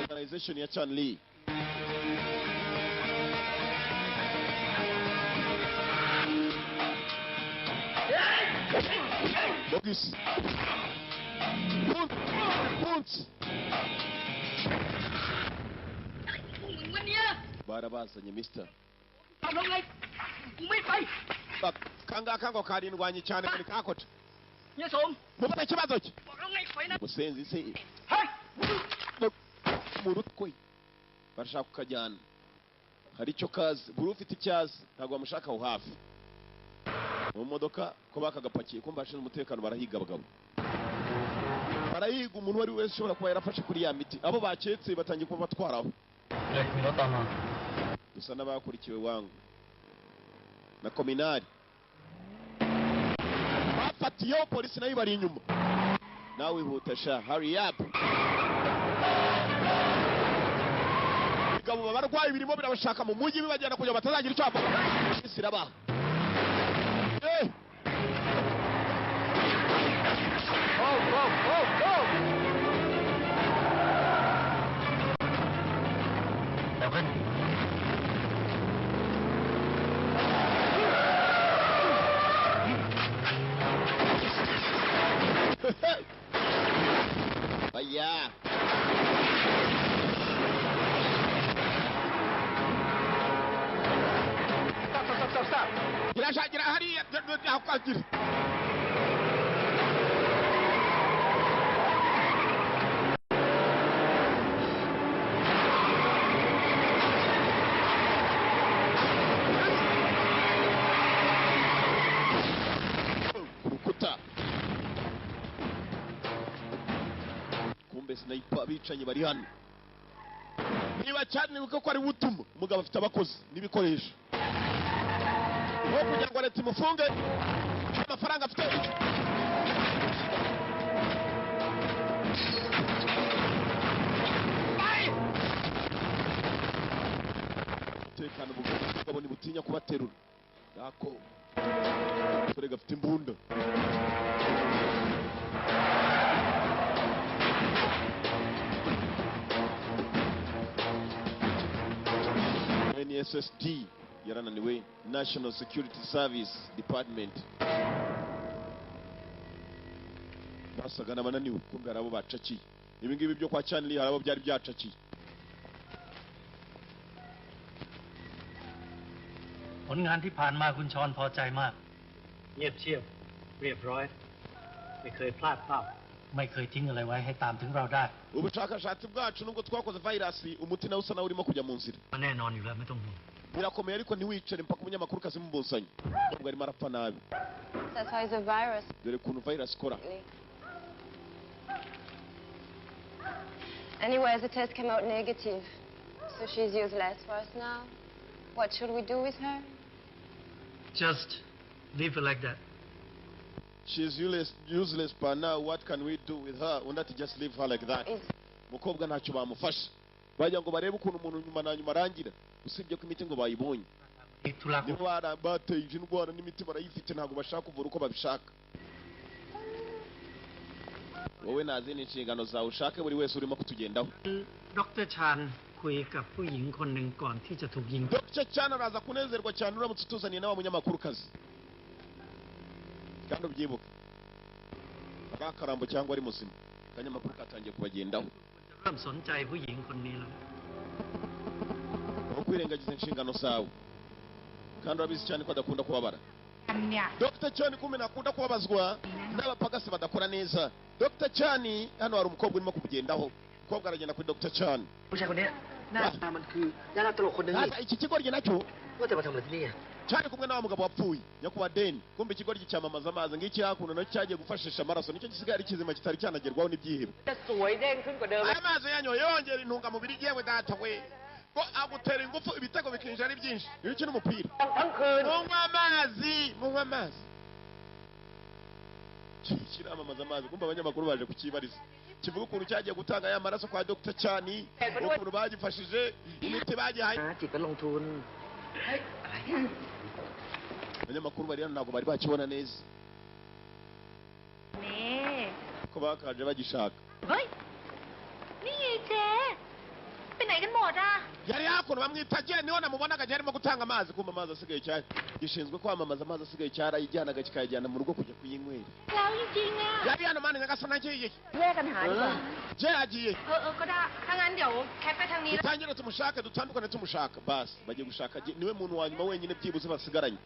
organization ya Chan Lee Bogis. Punts. Barabazanye mister. Kanga karindwanye cyane muri kakoca. Mubona ikibazo cye. Musenzi se. Murutwe. Barashaka kukajyana. Hari icyo kazi, buri ufite icyazi, ntabwo bamushaka aho hafi. Mu modoka ko bakagapakiye kumva ashinzwe umutekano barahiga abagabo. Barahiga umuntu wari wese ushobora kuba yarafashe kuri ya miti. Abo baketse batangiye kuba batwaraho. Dusa n'abakurikiwe wangu. Na kominari. Bafatiyeho polisi nayo bari inyuma. Nawe wihutasha, hurry up. Gabo barwaye birimo birabashaka mu mujyi bibajyana kugira batazagira icyo bavuga. Isi rabaha. nakwagira kurukuta kumbe sniper abicanyi bari hano niba cyane nuko ko ari butuma umugabo afite abakozi n'ibikoresho wo kugira ngo leta imufunge amafaranga afite umutekano bugabo ntibutinya kubaterura yako umusore gafite imbunda NSSD yarananiwe National Security Service Department basaga n'abananiwe kumbe arabo bacakiye ibi ngibi byo kwa Chanley harabo byari byacakiye ผลงานที่ผ่านมาคุณชอนพอใจมาก เงียบเชียบเรียบร้อย ไม่เคยพลาดเป้า ไม่เคยทิ้งอะไรไว้ให้ตามถึงเราได้ ubushakashatsi bwacu nubwo twakoze virus umuti nawe usa nawe urimo kujya mu nzira แน่นอนอยู่แล้วไม่ต้องห่วง birakomeye ariko ntiwicare mpaka umunyamakuru kazi mubuzanye nubwo arimo arapfa nabi That's why it's a virus. dore ukuntu virus ikora Anyways, the test came out negative. So she's useless for us now. What should we do with her? just leave her like that she's useless but now what can we do with her undi ati just leave her like that mukobwa ntacyo bamufasha bajya ngo barebe ukuntu umuntu nyuma na nyuma arangira usibye ko imiti ngo bayibonye nibo bateye indwara n'imiti barayifite ntabwo bashaka kuvura uko babishaka wowe nazindi inshingano zawe ushake buri wese urimo kutugendaho ดรชาญคุยกับผู้หญิงคนหนึ่งก่อนที่จะถูกยิง Dr. Chan araza kunezerwa cyane uramutse utuzaniye n'aba munyamakuru kazi kandi ubyibuke abakarambo cyangwa ari muzima akanyamakuru katangiye kubagendaho เริ่มสนใจผู้หญิงคนนี้แล้ว aho kwirengagiza inshingano zawe kandi urabizi cyane ko adakunda kubabara อันเนี่ย Dr. Chan kumena akunda kubabazwa n'abapagasi badakora neza Dr. Chan hano hari umukobwa urimo kubugendaho umukobwa aragenda kuri Dr. Chan ผู้ชายคนนี้หน้าตามันคือดาราตลกคนหนึ่งนี่ iki kigoryi nacyo ว่าแต่มาทำอะไรที่นี่ cyari kumwe n'aba mugabo wapfuye nyakubahwa deni kumbe ikigoryi cyamamaza amazi ngiki hakuno nacyo cyagiye gufashisha amaraso nicyo gisigaye ari kizima kitari cyanagerwaho n'ibyihebe จะสวยเด้งขึ้นกว่าเดิม aya mazi yanyoye yongera intungamubiri yewe data we ko agutera ingufu ibitego bikinjira ari byinshi iyo ukina umupira ทั้งคืน munywa amazi kiramamaza amazi kumbe abanyamakuru baje kukibariza kivuga ukuntu cyagiye gutanga ya maraso kwa Dr. Chani ukuntu bagifashije imiti bagihaye จิตก็ลงทุน abanyamakuru bari hano ntabwo bari bakibona neza นี่ ko bakaje bagishaka เฮ้ย นี่เจ๊ไปไหนกันหมดอ่ะ yari hakuno bamwita je niho namubonaga arimo gutanga amazi kumbe amazi asigaye cyane gishinzwe kwamamaza amazi asigaye cyarayijyanaga kikayajyana mu rugo kujya kuyinywera แล้วจริงๆอ่ะ yari hano mani nyagasana ngiye แยกกันหาดีกว่า je agiye ก็ได้ถ้างั้นเดี๋ยวแคทไปทางนี้แล้ว dutangire tumushake dutandukane tumushaka basi bagiye gushaka niwe muntu wa nyuma wenyine byibuze basigaranye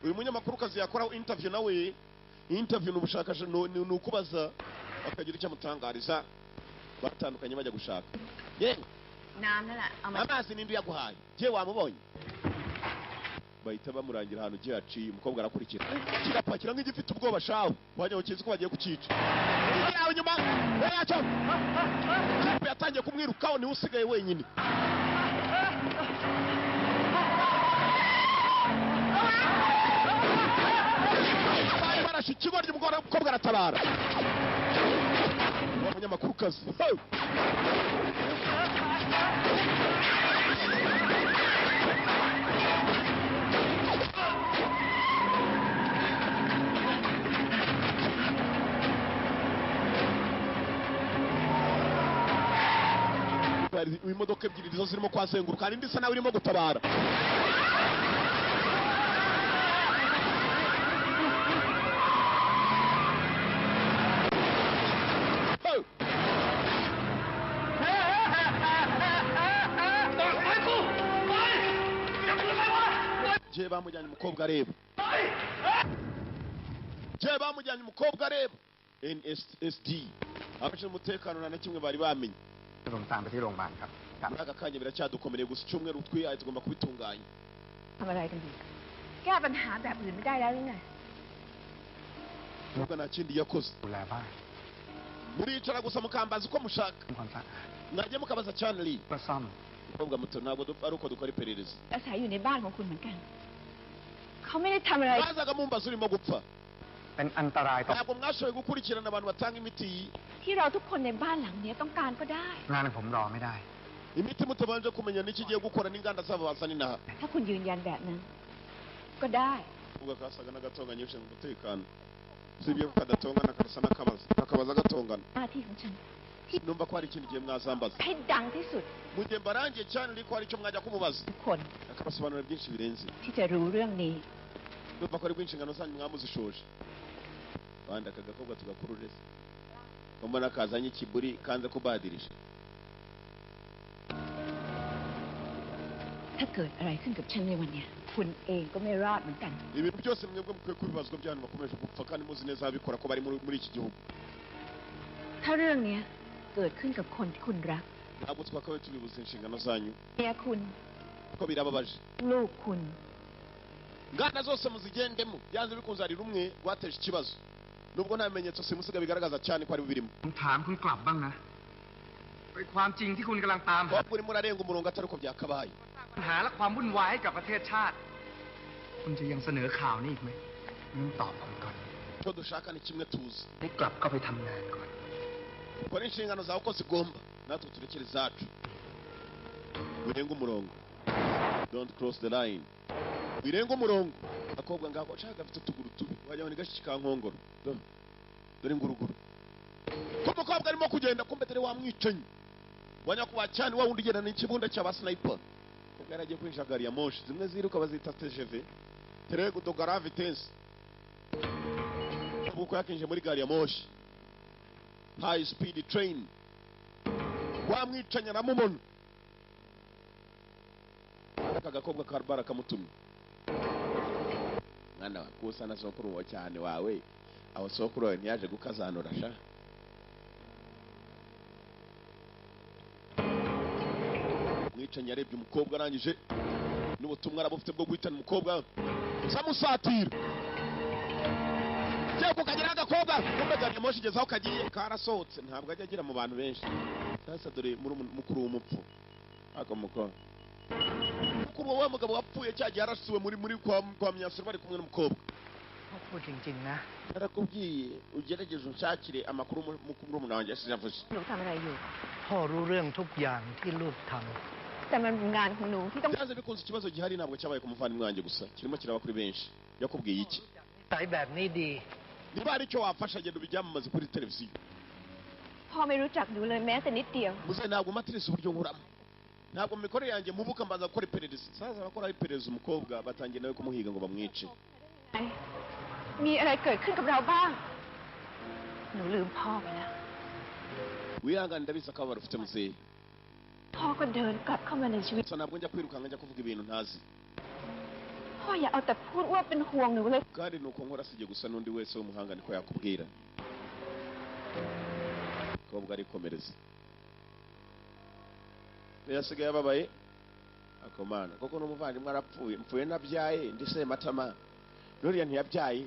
uyu munyamakuru kazi yakoraho interview nawe interview n'ubushakashatsi ni ukubaza bakagira icyo amutangariza batandukanye bajya gushaka yewe น้ำนั่นแหละเอามา amazi n'indi yaguhaye je wamubonye bahita bamurangira ahantu gihe yaciye umukobwa arakurikira kirapakira nk'igifite ubwoba shawe wajya ngo kizi ko bagiye kucica yawe nyuma yacyo kipe yatangiye kumwirukaho niwe usigaye wenyine barashe ikigoryi umukobwa aratabara wa munyamakuru kazi imodoka ebyiri nizo zirimo kwazenguruka hari indi isa nawe irimo gutabara je bamujyanye umukobwa areba je bamujyanye umukobwa areba NSSD abashinzwe umutekano na kimwe bari bamenye ผมตามไปที่โรงพยาบาลครับ muri aka kanya biracyadukomereye gusa icyumweru twihaye tugomba kubitunganya ทำอะไรกันดีแก้ปัญหาแบบอื่นไม่ได้แล้วหรือไง nubwo nta kindi yakoze ดูแลบ้าน muricara gusa mukambaza uko mushaka ทำความสะอาด mwajya mukabaza Chanley ก็ซ่อม umukobwa muto ntabwo ari uko dukora iperereza อาศัยอยู่ในบ้านของคุณเหมือนกันเขาไม่ได้ทำอะไร bazaga mumbaza urimo gupfa เป็นอันตรายต่อ ntabwo mwashoboye gukurikirana abantu batanga imiti ที่เราทุกคนในบ้านหลังนี้ต้องการก็ได้ งานผมรอไม่ได้ imiti mutabanje kumenya n'ikigiye gukora n'inganda zabo bazana inaha ถ้าคุณยืนยันแบบนั้น ก็ได้ ubwo kasaga n'agatonganya ushinzwe umutekano sibyo kadatongana karasa n'akabaza gatongana หน้าที่ของฉัน numva ko hari ikindi gihe mwazambaza ให้ดังที่สุด mu gihe mbarangiye Chanley ko hari icyo mwajya kumubaza ทุกคน akabasobanurira byinshi birenze ที่จะรู้เรื่องนี้ numva ko ari bw'inshingano zanyu mwamuzishoje abandi aka gakobwa tugakurureza mbona kazanye ikiburi kanze kubadirisha ถ้าเกิดอะไรขึ้นกับฉันในวันเนี้ยคุณเองก็ไม่รอดเหมือนกัน ibintu byose mwebwe mukwiye kubibazwa byanyu bakomeje gupfa kandi muzi neza ababikora ko bari muri iki gihugu ถ้าเรื่องเนี้ยเกิดขึ้นกับคนที่คุณรัก ntabwo twakabaye tubibuza inshingano zanyu เมียคุณ ko birababaje ลูกคุณ inganda zose muzigendemo byanze bikunze hari rumwe rwateje ikibazo nubwo nta bimenyetso simusiga bigaragaza cyane ko ari birimo ผมถามคุณกลับบ้างนะไอ้ความจริงที่คุณกำลังตามหา urimo urarenga umurongo atari uko byakabaye ปัญหาและความวุ่นวายให้กับประเทศชาติ คุณจะยังเสนอข่าวนี้อีกไหมงั้นตอบผมก่อน icyo dushaka ni kimwe tuzi ให้กลับเข้าไปทำงานก่อน ukora inshingano zawe uko zigomba natwe turekere izacu wirenga umurongo don't cross the line wirenga umurongo akobwa ngako shaka gafite utuguru tubi wajya ni gashi kankongoro dore inguruguru ko mukobwa arimo kugenda kumbetere wamwicanyi wanyakuba cyane wa wundi ugenda n'ikibunda cy'aba sniper ko yaragiye kwinjira gari ya moshi zimwe ziruka bazita TGV terego do garave tense uko yakinje muri gari ya moshi high speed train wamwicanya namubona aka gakobwa karbara kamutumye mwana wakusa na sokuru wa cyane wawe aho sokuru wawe ntiyaje gukazanura sha mwicanya yarebye umukobwa arangije n'ubutumwa arabufite bwo guhitana umukobwa samusatira cyako kagira agakobwa kumbe gari moshi gezaho kagiye karasohotse ntabwo ajya agira mu bantu benshi sasa dore muri mukuru w'umupfu akamukora mukuru wa mugabo wapfuye cyagiye arasuwe muri kwa Myasiro bari kumwe n'umukobwa พูดจริงๆนะ narakubwiye ugerageze unshakire amakuru mukuru w'umuntu wanjye yavuze หนูทำอะไรอยู่ พ่อรู้เรื่องทุกอย่างที่ลูกทำ แต่มันเป็นงานของหนูที่ต้อง byanze bikunze ikibazo gihari ntabwo cyabaye ku muvandimwe wanjye gusa kirimo kiraba kuri benshi yakubwiye iki ใส่แบบนี้ดี niba hari icyo wafasha genda ubyamamaze kuri televiziyo พ่อไม่รู้จักหนูเลยแม้แต่นิดเดียว muze ntabwo matirisi uburyo nkuramo ntabwo mu mikorere yanjye mubuka mbanza gukora iperereza saza bakora iperereza umukobwa batangiye nawe kumuhiga ngo bamwice มีอะไรเกิดขึ้นกับเราบ้าง หนูลืมพ่อไปแล้ว wihangane ndabizi akababaro ufite muzehe พ่อก็เดินกลับเข้ามาในชีวิต gusa ntabwo njya kwirukanka njya kuvuga ibintu ntazi พ่ออย่าเอาแต่พูดว่าเป็นห่วงหนูเลย kandi nuko nkora sijye gusa n'undi wese w'umuhanga niko yakubwira umukobwa arikomereza yasigaye ababaye akomana koko n'umuvandimwe arapfuye mpfuye nabyaye ndi Sematama nuriya ntiyabyaye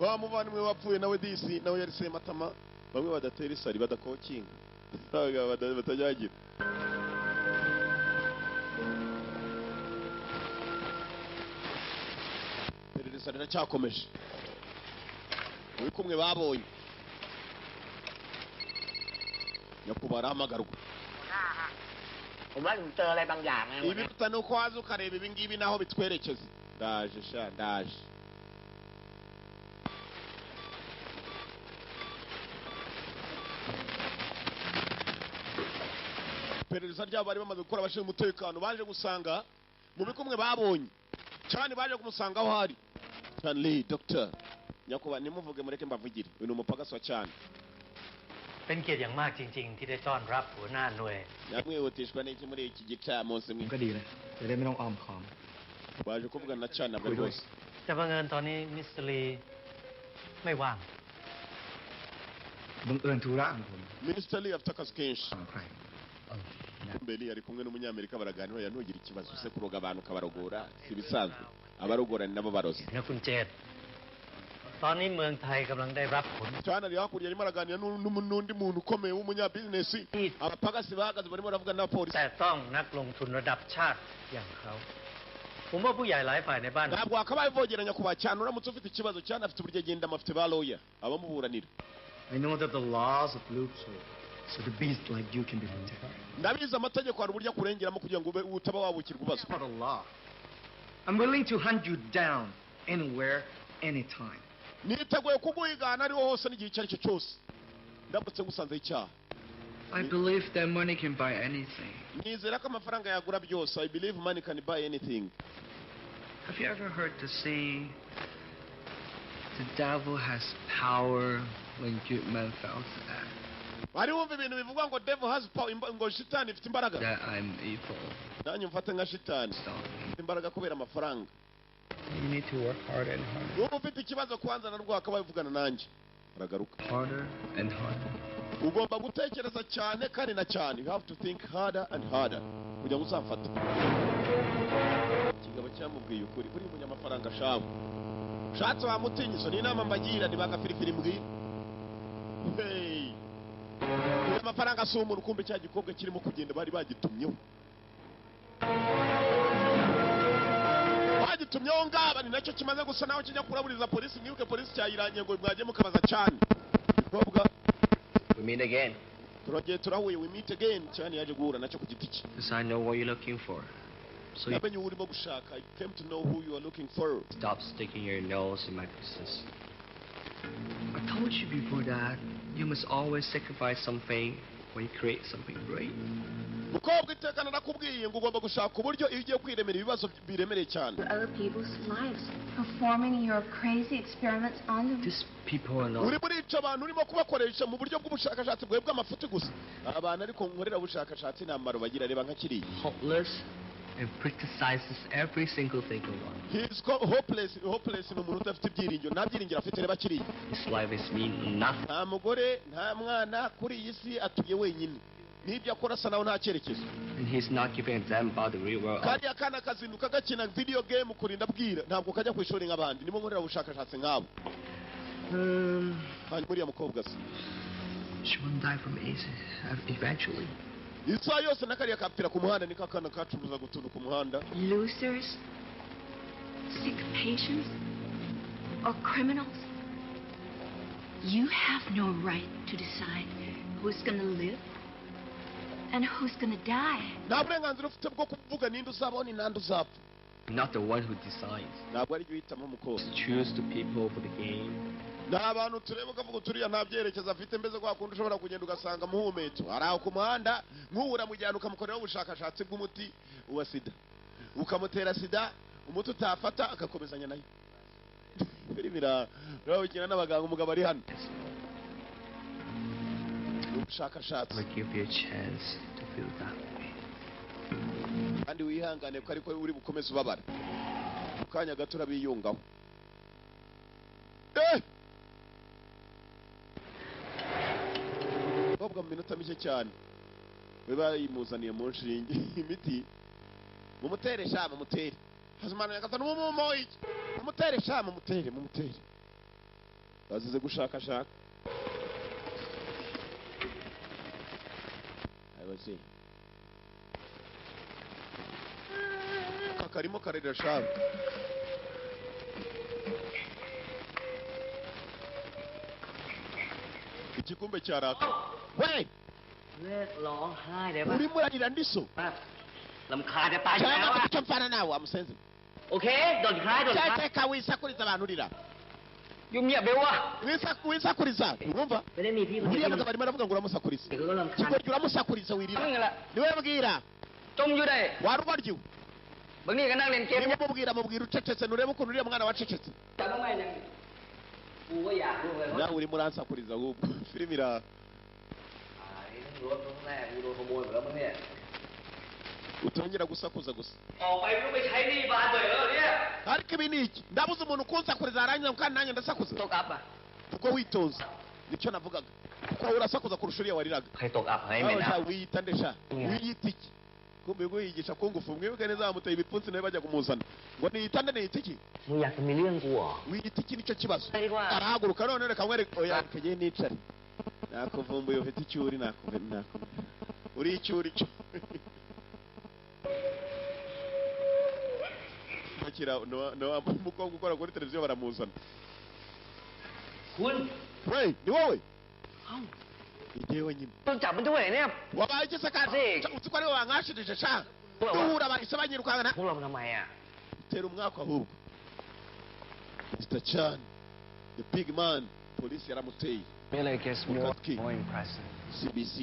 wa muvandimwe wapfuye nawe disi nawe yari Sematama bamwe badatera isari badakokinga batajyagira iperereza riracyakomeje uri kumwe babonye nyakubahwa arahamagarwa ผมว่าผมเจออะไรบางอย่างนะ ibiruta ni uko waza ukareba ibi ngibi naho bitwerekeza ndaje sha ndaje iperereza ryabo bari bamaze gukora abashinzwe umutekano baje gusanga mu bikumwe babonye cyane baje kumusanga aho hari Chanley Dr. nyakubahwa nimuvuge mureke mbavugire uyu ni umupagasi wa cyane เป็นเกียรติอย่างมากจริงๆที่ได้ต้อนรับหัวหน้าหน่วย yamwihutishwa n'iki muri iki gicamunsi mwe ก็ดีนะจะได้ไม่ต้องอ้อมค้อม baje kuvugana na cyane nabwo rwose แต่บังเอิญตอนนี้มิสเตอร์ลี ไม่ว่าง บังเอิญธุระของผม Minister Lee afite akazi kenshi ใคร Beli ari kumwe n'umunyamerika baraganira ntugire ikibazo se kuroga abantu kabarogora si bisanzwe abarogora ni nabo barozi นะคุณเจตตอนนี้เมืองไทยกำลังได้รับผล cyane ari hakurya arimo araganira n'undi muntu ukomeye w'umunyabusiness abapagasi bahagaze barimo baravuga n'abapolisi แต่ต้องนักลงทุนระดับชาติอย่างเขาผมว่าผู้ใหญ่หลายฝ่ายในบ้าน ntabwo wakabaye vogeranya ku bacana uramutse ufite ikibazo cyane afite uburyo agenda amafite ba lawyer abamuburanira I know that the laws of loophole so the beast like you can be protected. ndabizi amategeko hari uburyo akurengeramo kugira ngo utaba wabukirwa ubazo. Not a law. I'm willing to hunt you down anywhere, anytime. niteguye kuguhigana ariho hose n'igihe icyo ari cyo cyose ndamutse gusanzeho icyaha. I believe that money can buy anything. nizera ko amafaranga yagura byose. I believe money can buy anything. Have you ever heard the saying, the devil has power when good men fail to act? bari wumva ibintu bivuga ngo devil has power ngo shitani ifite imbaraga. That I'm evil. nanjye mfate nka shitani ifite imbaraga kubera amafaranga. You need to work harder and harder. wowe ufite ikibazo kwanza narwo akabaye uvugana nanjye aragaruka. Harder and harder. ugomba gutekereza cyane kandi na cyane. You have to think harder and harder kugira ngo uzamfate. ikigabo cyamubwiye ukuri kuri munyamafaranga shawe ushatse wamutinyiso ni inama mbagira nibanga filifili mbwira. hey amafaranga asoma urukumbi cya gikobwa kirimo kugenda bari bagitumyeho bagitumyeho ngaba ni nacyo kimaze gusa naho kijya kuraburiza polisi mwibuke polisi cyayiranye ngo mwajye mukabaza cyane gikobwa. We meet again. turongeye turahuye we meet again cyane yaje guhura nacyo ku giti cye. Because I know what you're looking for. So you namenye urimo gushaka. I came to know who you are looking for. stop sticking your nose in my business. I told you before that you must always sacrifice something when you create something great. mukobwa iteka narakubwiye ngo ugomba gushaka uburyo iyo ugiye kwiremera ibibazo biremereye cyane. Other people's lives, performing your crazy experiments on them. These people are not. uri murica abantu urimo kubakoresha mu buryo bw'ubushakashatsi bwawe bw'amafuti gusa. abantu ariko nkorera ubushakashatsi n'amaro bagira reba nka kiriya. Hopeless and criticizes every single thing he wants. He is hopeless. Hopeless ni umuntu udafite ibyiringiro. nta byiringiro afite reba kiriya. His life is mean nothing. nta mugore nta mwana kuri iyi si atuye wenyine. n'ibyo akora asa naho nta cyerekezo. And he's not giving a damn about the real world. kariya kana kazinduka gakina video game kurinda bwira ntabwo kajya ku ishuri nk'abandi. nimo nkorera ubushakashatsi nk'abo. hanyuma uriya mukobwa se She won't die from AIDS eventually. isaha yose nakariya kapfira ku muhanda niko akana kacuruza gutundu ku muhanda. Losers, sick patients, or criminals. You have no right to decide who's going to live and who's going to die. nta burenganzira ufite bwo kuvuga ninde uzabaho ni nande uzapfa. Not the one who decides. ntabwo ari uhitamo umukobwa. Choose the people for the game. ni abantu tureba ukavuga uturiya nta byerekezo afite mbese kwa kundi ushobora kugenda ugasanga muhumetso ari aho ku muhanda nk'uwura mujyana ukamukoreraho ubushakashatsi bw'umuti wa sida ukamutera sida umuti utafata agakomezanya nayo. birabikina n'abaganga umugabo ari hano. ubushakashatsi. I'll give you a chance to feel that way. kandi wihangane ko ariko uri bukomeze ubabara. mu kanya gato urabiyungaho. mukobwa mu minota mike cyane we bayimuzaniye mu nshinge imiti mumutere sha mumutere hazimana yakazana umumo iki mumutere sha mumutere bazize gushakashaka. abaje kakarimo karera sha igikumbe cyaraka. we เลิกร้องไห้ได้ปะ urimo urarira ndiso ลำคาญจะตายอยู่ cyangwa แล้ว afite อะ icyo mpfana nawe wamusenze. โอเคโดนคล้ายโดนคล้าย cyateka wisakuriza abantu urira ยุ่งเงียบเบลวะ wisakuriza urumva ไม่ได้มีพี่คน uriya เดียว mugabo arimo aravuga ngo uramusakuriza เดี๋ยวก็ลำคาญ kigoryi uramusakuriza wirira มึงแหละ niwe mbwira จมอยู่ได้ warwaryiwe บางนี่ก็นั่งเล่นเกม niba mubwira ucecetse nurebe ukuntu uriya mwana wacecetse แต่ทำไมเนี่ยกูก็อยากรู้เลยว่า nawe urimo uransakuriza ahubwo filime ira รถทั้งแรกกูโดนขโมยหมดแล้วมั้งเนี่ย utongera gusakuza gusa ออกไปไม่รู้ไปใช้หนี้บานเลยแล้วเนี่ย ariko ibi ni iki ndabuze umuntu kunsakuriza arangiza kandi nanjye ndasakuza ตกอัพอ่ะ kuko witonze nicyo navugaga kuko urasakuza kurusha uriya wariraga เคยตกอับให้ไม่นับ wiyita ndesha wiyita iki kumbe ngo yigisha kungufu mwibuke neza bamuteye ibipfunsi nawe bajya kumuzana ngo niyita nde niyita iki มึงอยากจะมีเรื่องกูเหรอ wiyita iki nicyo kibazo ไม่ว่า arahaguruka none reka mwereke oya kege nicare nakuvumbuye ufite icyuri nakuvumbuye uri icyuri cyo akira no umukobwa ukora kuri televiziyo baramuzana คุณ we ni wowe igihe nyine โดนจับมันด้วยเนี่ย wabaye iki se kandi uzi ko ariwe wankashirije sha duhura bahise banyirukana พวกเราทำไมอ่ะ tera umwaka ahubwo Mr. Chan the big man polisi yaramuteye Miller gets more impressive. CBC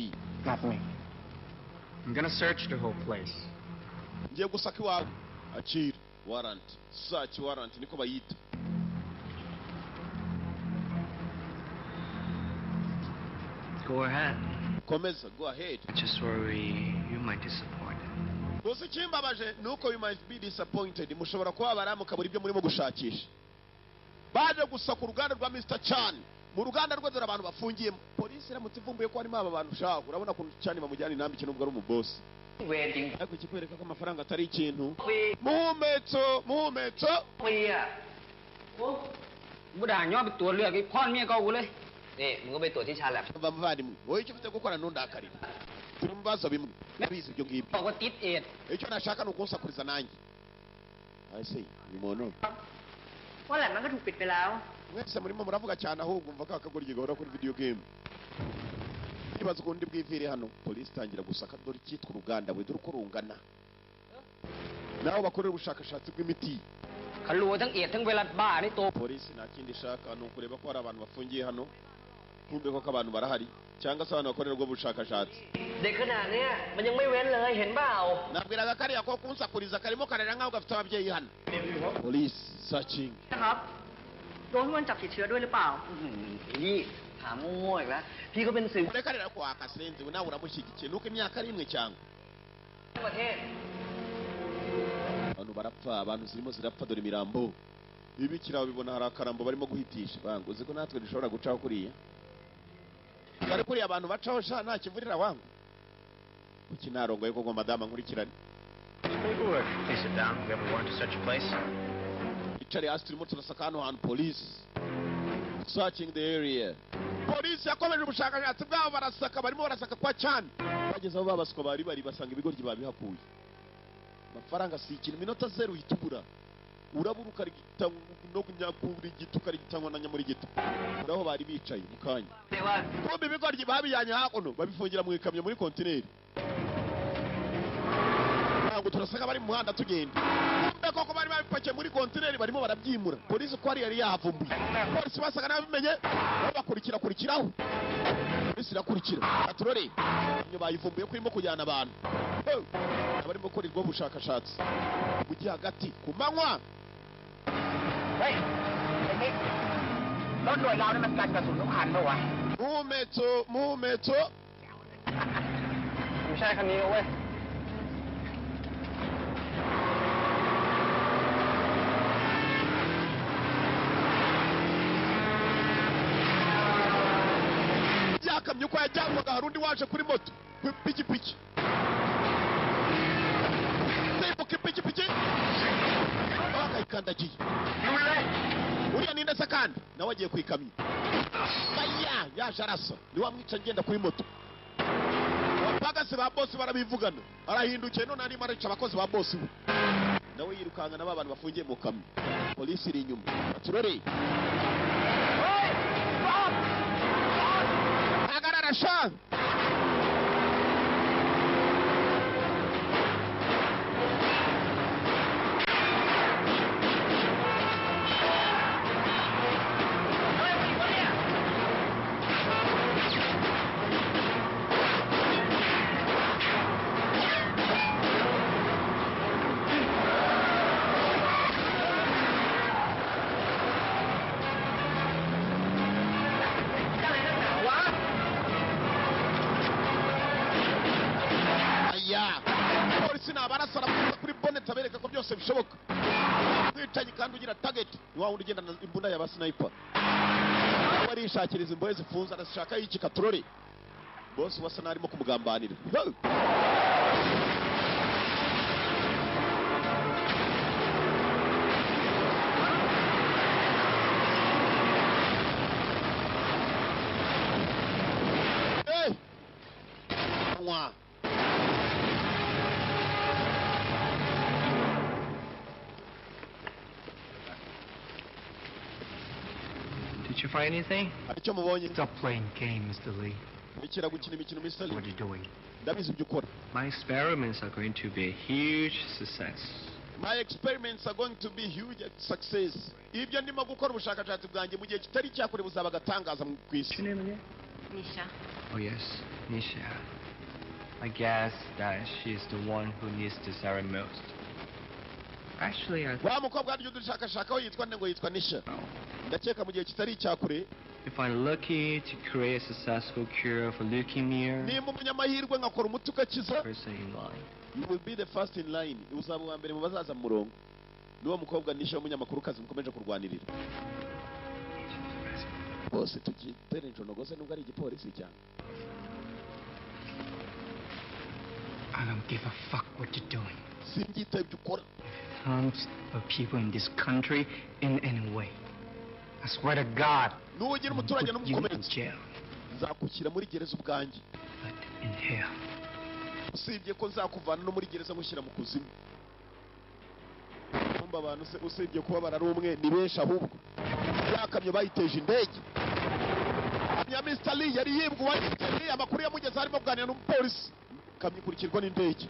Not me. I'm gonna search the whole place. ngiye gusaka iwawe acira warrant search warrant niko bayita Go ahead. komeza go ahead Just worry, you might disappoint. gusa ikimbabaje nuko you might be disappointed mushobora kuba baramukabura ibyo murimo gushakisha baje gusaka uruganda rwa Mr. Chan mu ruganda rwe dore abantu bafungiyemo polisi iramutse ivumbuye ko harimo aba bantu ushaka urabona ko Chan bamujyana inambike nubwo ari umubosi ariko ikikwereka ko amafaranga atari ikintu muhumetso ปีอ่ะโอ้บุด่าย่อไปตัวเลือกไอ้พ่อนเมียเก่ากูเลย นี่มึงก็ไปตรวจที่ชาแลบ bavandimwe wowe icyo ufite gukora ntundakarire turi mu bibazo bimwe nabizi ibyo ngibyo บอกว่าติดเอด icyo nashaka ni ukunsakuriza nanjye ase uyu muntu ว่าแหละมันก็ถูกปิดไปแล้ว mwese murimo muravuga cyane ahubwo mva ka kagoryi gahora kuri video game ibaza ukundi bwivire hano polisi itangira gusaka dore icyitwa uruganda we dore uko rungana naho bakorera ubushakashatsi bw'imiti ขลัวทั้งเอดทั้งไวรัสบ้านี่ตัว polisi nta kindi ishaka ni ukureba ko hari abantu bafungiye hano kumbe ko abantu barahari cyangwa se abantu bakorera ubwo bushakashatsi เด็กขนาดเนี้ยมันยังไม่เว้นเลยเห็นเปล่า nabwiraga kariya ko kunsakuriza karimo karera nk'aho gafite ababyeyi hano polisi searching นะครับโดนมันจับติดเชื้อด้วยหรือเปล่า พี่ถามโง่ๆอีกแล้วพี่ก็เป็นสื่อ reka rero ko wakasenze we nawe uramushyigikiye nuko imyaka ari imwe cyangwa ประเทศ abantu barapfa abantu zirimo zirapfa dore imirambo ibikira bibona hari akarambo barimo guhitisha bangu uzi ko natwe dushobora gucaho kuriya bari kuriya abantu bacaho sha nta kivurira wangu kuki narongoye ko ngo madama nkurikirane Please sit down. We have a warrant to search your place. icari hasi turimo turasaka hano hantu polisi searching the area polisi yakomeje ubushakashatsi bwabo barasaka barimo barasaka kwa Chan bageze aho babaswa bari basanga ibigoryi babihakuye amafaranga si ikintu minota 0 hitubura urabura ukarigita no kunyakuri gito ukarigitangwa na nyamuri gito uraho bari bicaye mu kanya kumbe ibigoryi babiyanye hakuno babifungira mu ikamyo muri kontineri ntabwo turasaka bari mu muhanda tugenda kumbe koko bari babipakiye muri kontineri barimo barabyimura polisi ko yari yahavumbuye polisi basaga n'abimenye bakurikiraho polisi irakurikira aturore iyo bayivumbuye ko irimo kujyana abantu abarimo gukorerwa ubushakashatsi mu gihe hagati ku manywa เฮ้ยไอ้นี่รถหน่วยเรานี่มันกันกระสุนทุกคันปะวะ muhumetso ไม่ใช่คันนี้เว้ย yakamye uko yajyanwaga hari undi waje kuri moto ku pikipiki simbuka ipikipiki bakayikandagiye uriya ni ndetse kandi nawe agiye ku ikamyo yaje arasa ni wamwica ngenda kuri moto abapagasi ba bosi barabivugana arahindukiye none arimo arica abakozi ba bosi we nawe yirukanka n'aba bantu bafungiye mu kamyo polisi iri inyuma aturore hagarara sha polisi nabarasara kuri bonnet abereka ko byose bishoboka umwicanyi kandi ugira target ni wa wundi ugendana imbunda y'aba sniper barishakiriza imbohe zifunze arashaka y'iki katurore boss wasa narimo kumugambanira Did you find anything? Stop playing games, Mr. Lee. What are you doing? My experiments are going to be a huge success. My experiments are going to be huge success. Ibyo ndimo gukora ubushakashatsi bwanjye mu gihe kitari cyakure buzaba gatangaza mu kwisi. Nisha. Oh yes, Nisha. I guess that she is the one who needs this serum most. Actually, wa mukobwa aryo dushakashakaho yitwa ngo yitwa Nisha. Ndakeka mu gihe kitari cyakure. If I'm lucky to create a successful cure for leukemia, nimba umunyamahirwe ngakora umuti ugakiza, person in line. You will be the first in line. Uzaba wa mbere mu bazaza mu murongo. Niwo mukobwa Nisha w'umunyamakuru kazi mukomeje kurwanirira. Bose tugitere njonogose nubwo ari igipolisi cyane. I don't give a fuck what you're doing. Simbyita ibyo ukora. Harms the people in this country in any way. I swear to God. Nugira umuturage n'umukomeretsi. Nzakukira muri gereza ubwanjye. But in hell. Usibye ko nzakuvana no muri gereza mushyira mu kuzimu. Kumba abantu usibye kuba barari umwe ni benshi ahubwo. Yakamyo bayiteje indege. Ya Mr. Lee yari yibwa uwagiteye amakuru yamugeze harimo kuganira n'umupolisi. Kamyo ikurikirwa n'indege.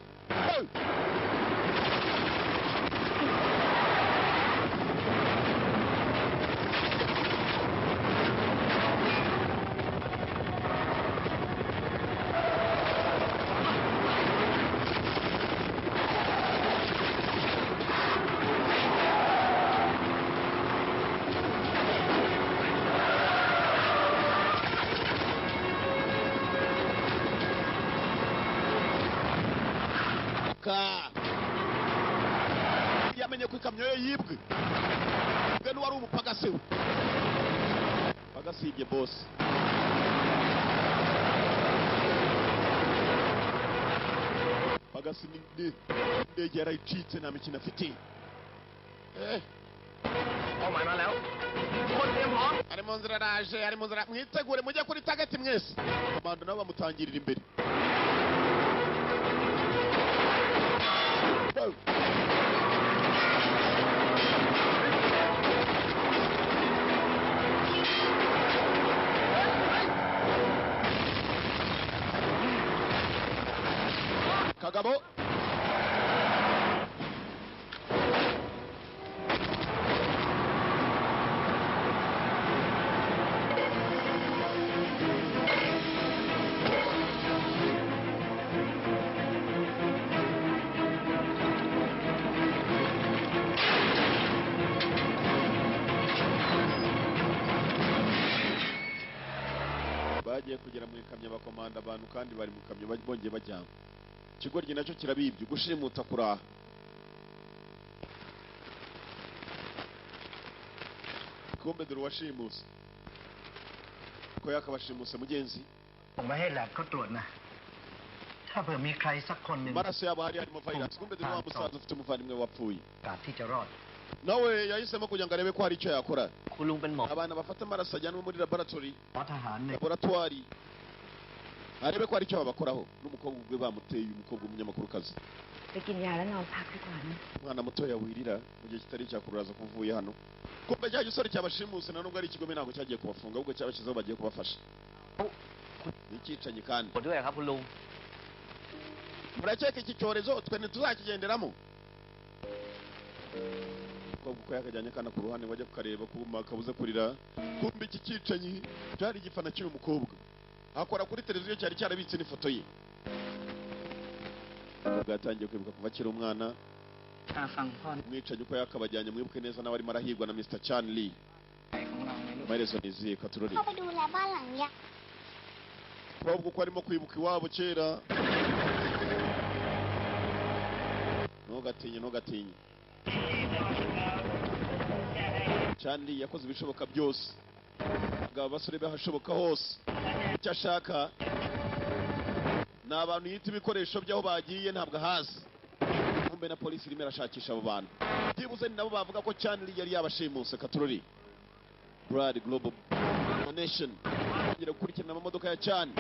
Yamenye ko ikamyo ye yibwe. Bwe wari umupagase. Pagasibye boss. Pagasi ni ndege yarayicitse nta mikino afite. Oh my man, ari mu nzira raje, ari mu nzira mwitegure mujye kuri target mwese. Abantu nabo bamutangirira imbere. Kagabo bagiye kugera mu ikamyo bakomanda abantu kandi bari mu kamyo bongeye bajyana. Ikigoryi nacyo kirabibye gushimuta kuraha. Kombe dore washimuse. Ko yakabashimuse mugenzi. ผมไปให้แลบเขาตรวจนะถ้าเผื่อมีใครสักคนหนึ่ง Maraso yabo hari harimo virus. Kombe dore wa musaza ufite umuvandimwe wapfuye. การที่จะรอด Nawe yahisemo kugira ngo arebe ko hari icyo yakora. คุณลุงเป็นหมอ Abana bafata amaraso ajyanwe muri laboratory. เพราะทหารเนี่ย Laboratoire. Arebe ko hari icyo babakoraho n'umukobwa ubwe bamuteye umukobwa umunyamakuru kazi. ไปกินยาแล้วนอนพักดีกว่านะ Umwana mutoya wirira mu gihe kitari cyakururaza kuvuye hano. Kumbe cya gisore cyabashimuse na nubwo ari ikigome ntabwo cyagiye kubafunga ahubwo cyabashyizeho bagiye kubafasha. Nicicanye kandi. ขอด้วยครับคุณลุง Murakeka iki cyorezo twe ntituzakigenderamo. Umukobwa uko yakajyanye kana ku ruhande wajya kukareba kuma kabuze kurira. Kumbe iki cyicanyi cyari igifana cy'uyu mukobwa. Akora kuri televiziyo cyari cyarabitse n'ifoto ye. Bwatangiye kwibuka kuva akiri umwana. ถ้าฟังพ่อ Umwicanyi uko yakabajyanye mwibuke neza nawe arimo arahigwa na Mr. Chan Lee. ของเราไงลูก Amaherezo niziye katurori. เข้าไปดูแลบ้านหลังเนี้ย Umukobwa uko arimo kwibuka iwabo kera. Ntugatinye. Charlie yakoze ibishoboka byose abagabo basore bahashoboka hose icyo ashaka ni abantu yita ibikoresho by'aho bagiye ntabwo ahazi kumbe na polisi irimo irashakisha abo bantu byibuze ni nabo bavuga ko Charlie yari yabashimuse Katurori Brad Global Nation ngira gukurikirana amamodoka ya Charlie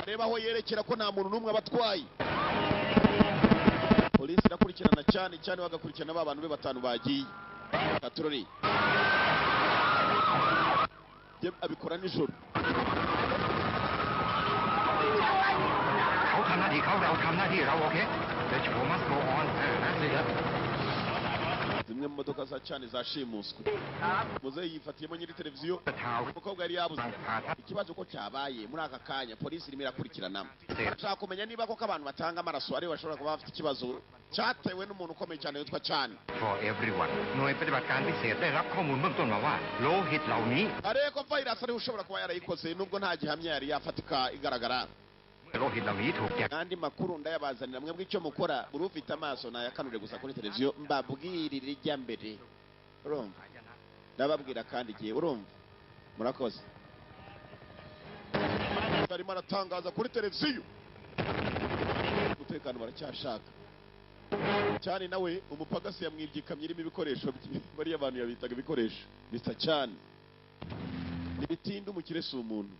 reba aho yerekera ko nta muntu n'umwe abatwaye polisi irakurikirana cyane bagakurikirana ba bantu be batanu bagiye Katurori abikora nijoro zimwe mu modoka za cyane zashimuswe muzeyi yifatiyemo nyiri televiziyo umukobwa yari yabuze ikibazo ko cyabaye muri aka kanya polisi irimo irakurikirana bashaka kumenya niba koko abantu batanga amaraso aribo bashobora kuba bafite ikibazo cyatewe n'umuntu ukomeye cyane witwa cyane For everyone หน่วยปฏิบัติการพิเศษได้รับข้อมูลเบื้องต้นมาว่าโลหิตเหล่านี้ ariko virus ariwe ushobora kuba yarayikoze nubwo nta gihamya yari yafatika igaragara โลหิตเหล่านี้ถูกแจก kandi makuru ndayabazanira mwebwe icyo mukora buri ufite amaso nayakanure gusa kuri televiziyo mbabwirire ijya mbere urumva ndababwira kandi igihe urumva murakoze barimo aratangaza kuri televiziyo umutekano baracyashaka cyane nawe umupagasi yamwibye ikamyo irimo ibikoresho bye bariya abantu yabitaga ibikoresho bisa cyane ntibitinda umukire si umuntu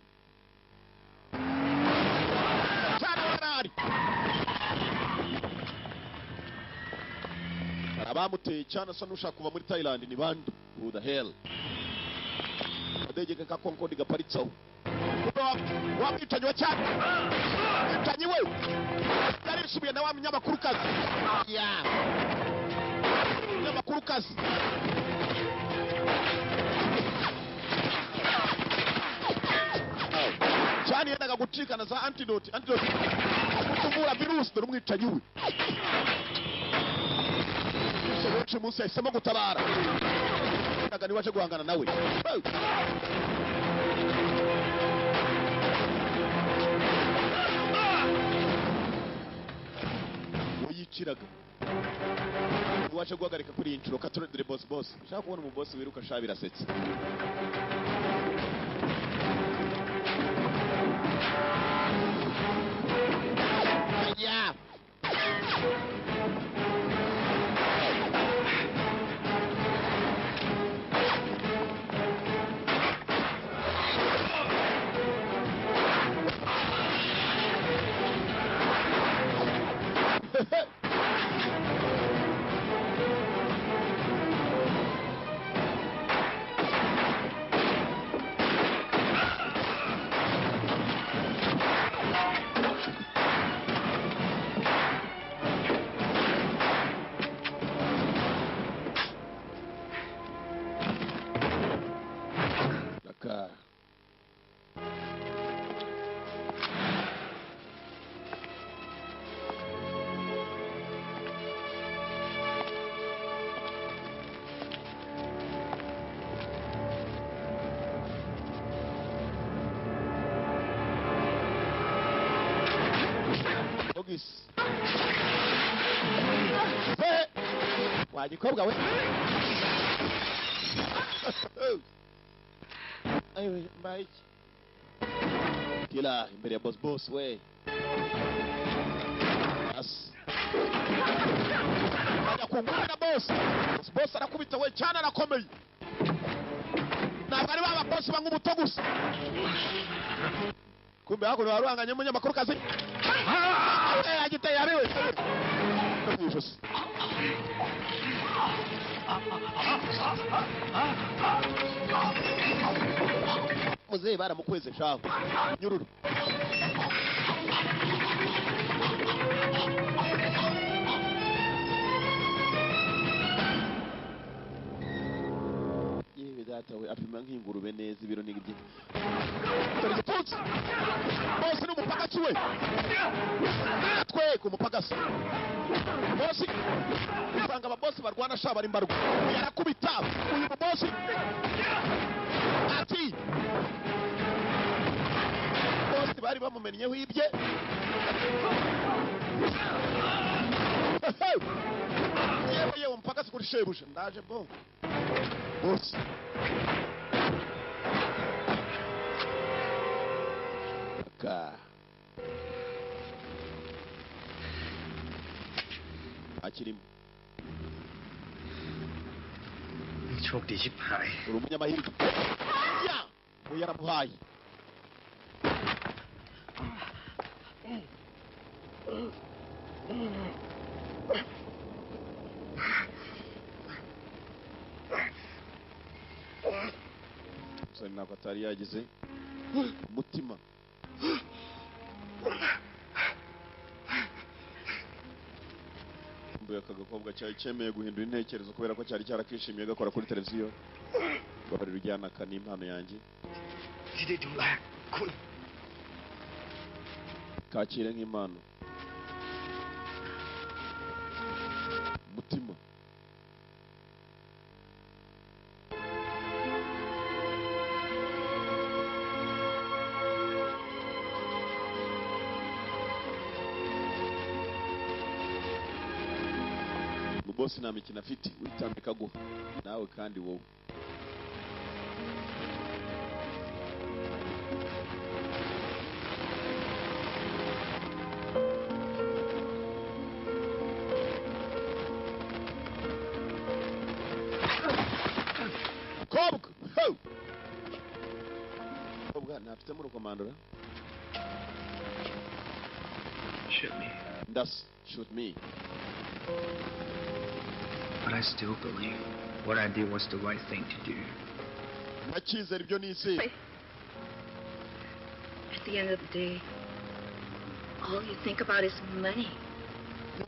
abamuteye cyane asa n'ushaka kuva muri Thailand ni bande who the hell adege ka Concorde gaparitsaho wamwicanyi wa cyane mwicanyi we yarisubiye na wa munyamakurukazi munyamakurukazi cyane yendaga gucikana za antidote kuvura virusi dore umwicanyi we benshi munsi yahisemo gutabara ndaga niwaje guhangana nawe yiciraga niwaje guhagarika kuri iyi nshuro Katurori dore boss ushaka kubona umubosi wiruka sha birasetse yeah. wagikobwa we ayo mbaye kila imbere ya boss we ajya kungumira boss arakubita we cyane arakomeye ntabwo ari baba boss banga umuto gusa kumbe hakuno warwanganye umunyamakuru kazi agiteye abiwe muzehe baramukweze shaho nyururu yewe data we apima nk'ingurube neza ibiro n'igiti dore igipfunsi bose n'umupagasi we twe ku mupagasi bosi usanga ababosi barwana sha bari mbarwa yarakubita uyu mubosi ati bosi bari bamumenyeho ibye yewe mpaka sikuri shebuja ndaje bo bosi akirimo โชคดีชิบหาย uri umunyamahirwe ya we yaramuhaye umusore ntabwo atari yagize umutima mbuye aka gakobwa cyari cyemeye guhindura intekerezo kubera ko cyari cyarakishimiye gakora kuri televiziyo babarira ujyana aka ni impano yanjye kakire nk'impano umutima bosi nta mikino afite witambika guha nawe kandi wowe kobwa ntafitemo urukomandora Shoot me. ndasa shoot me. But I still believe what I did was the right thing to do. At the end of the day, all you think about is money. How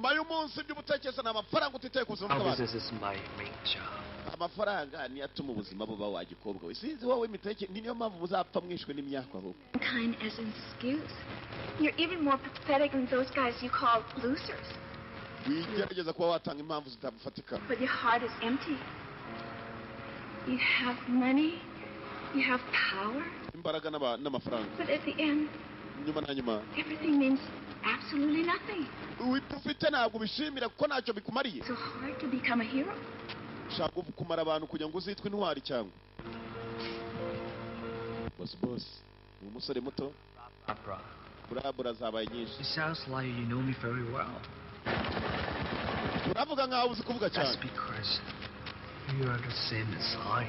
this is my main job. amafaranga niyo atuma ubuzima buba wagikobwa we sinzi wowe miteke niyo mpamvu muzapfa mwishwe n'imyaka ahubwo Kind as an excuse. You're even more pathetic than those guys you call losers. wigerageza kuba watanga impamvu zitafatika But your heart is empty. You have money, you have power, imbaraga n'amafaranga but at the end, nyuma na nyuma everything means absolutely nothing. ufite ntabwo bishimira kuko ntacyo bikumariye So hard to become a hero. ushaka kumara abantu kugira ngo uzitwe intwari cyangwa boss ni umusore muto burabura zabaye nyinshi It sounds like you know me very well. uravuga nkaho uzi kuvuga cyane That's because you are the same as I.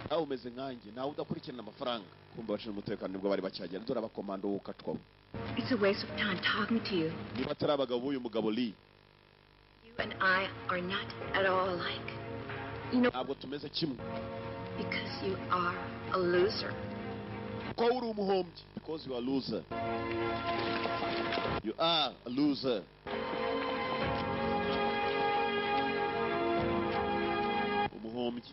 nawe umeze nkanjye nawe udakurikirana amafaranga kumva abashinzwe umutekano nibwo bari bacyagera dore abakomando wukatwaho It's a waste of time talking to you. niba atari abagabo b'uyu mugabo Lee You and I are not at all alike. You know, ntabwo tumeze kimwe because you are a loser. ko uri umuhombyi because you are a loser you are a loser umuhombyi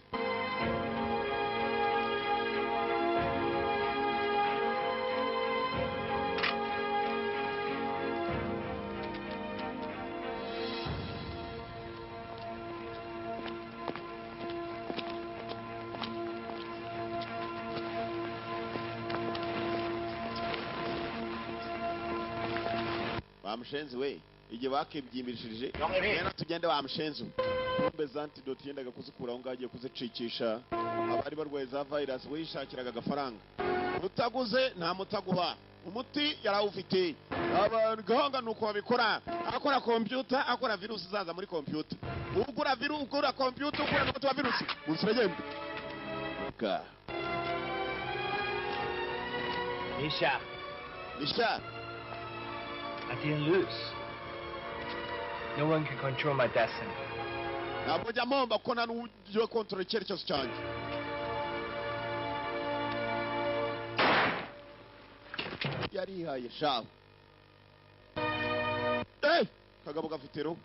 bamushenzi we igihe bakibyimbishije rero tugende bamushenzi bombe za antidote yendaga kuzikura aho ngaho agiye kuzicikisha abari barwaye za virus we yishakiraga agafaranga utaguze nta mutaguha umuti yarawufite gahanga ni uko babikora akora kompiyuta akora virusi zaza muri kompiyuta ugura kompiyuta ugura n'umuti wa virusi munsi uragenda Nisha I didn't lose. No one can control my destiny. ntabwo njya mpomba kuko nta n'uburyo kontorora icyerekezo cyanjye yarihaye shaho kagabo gafite roho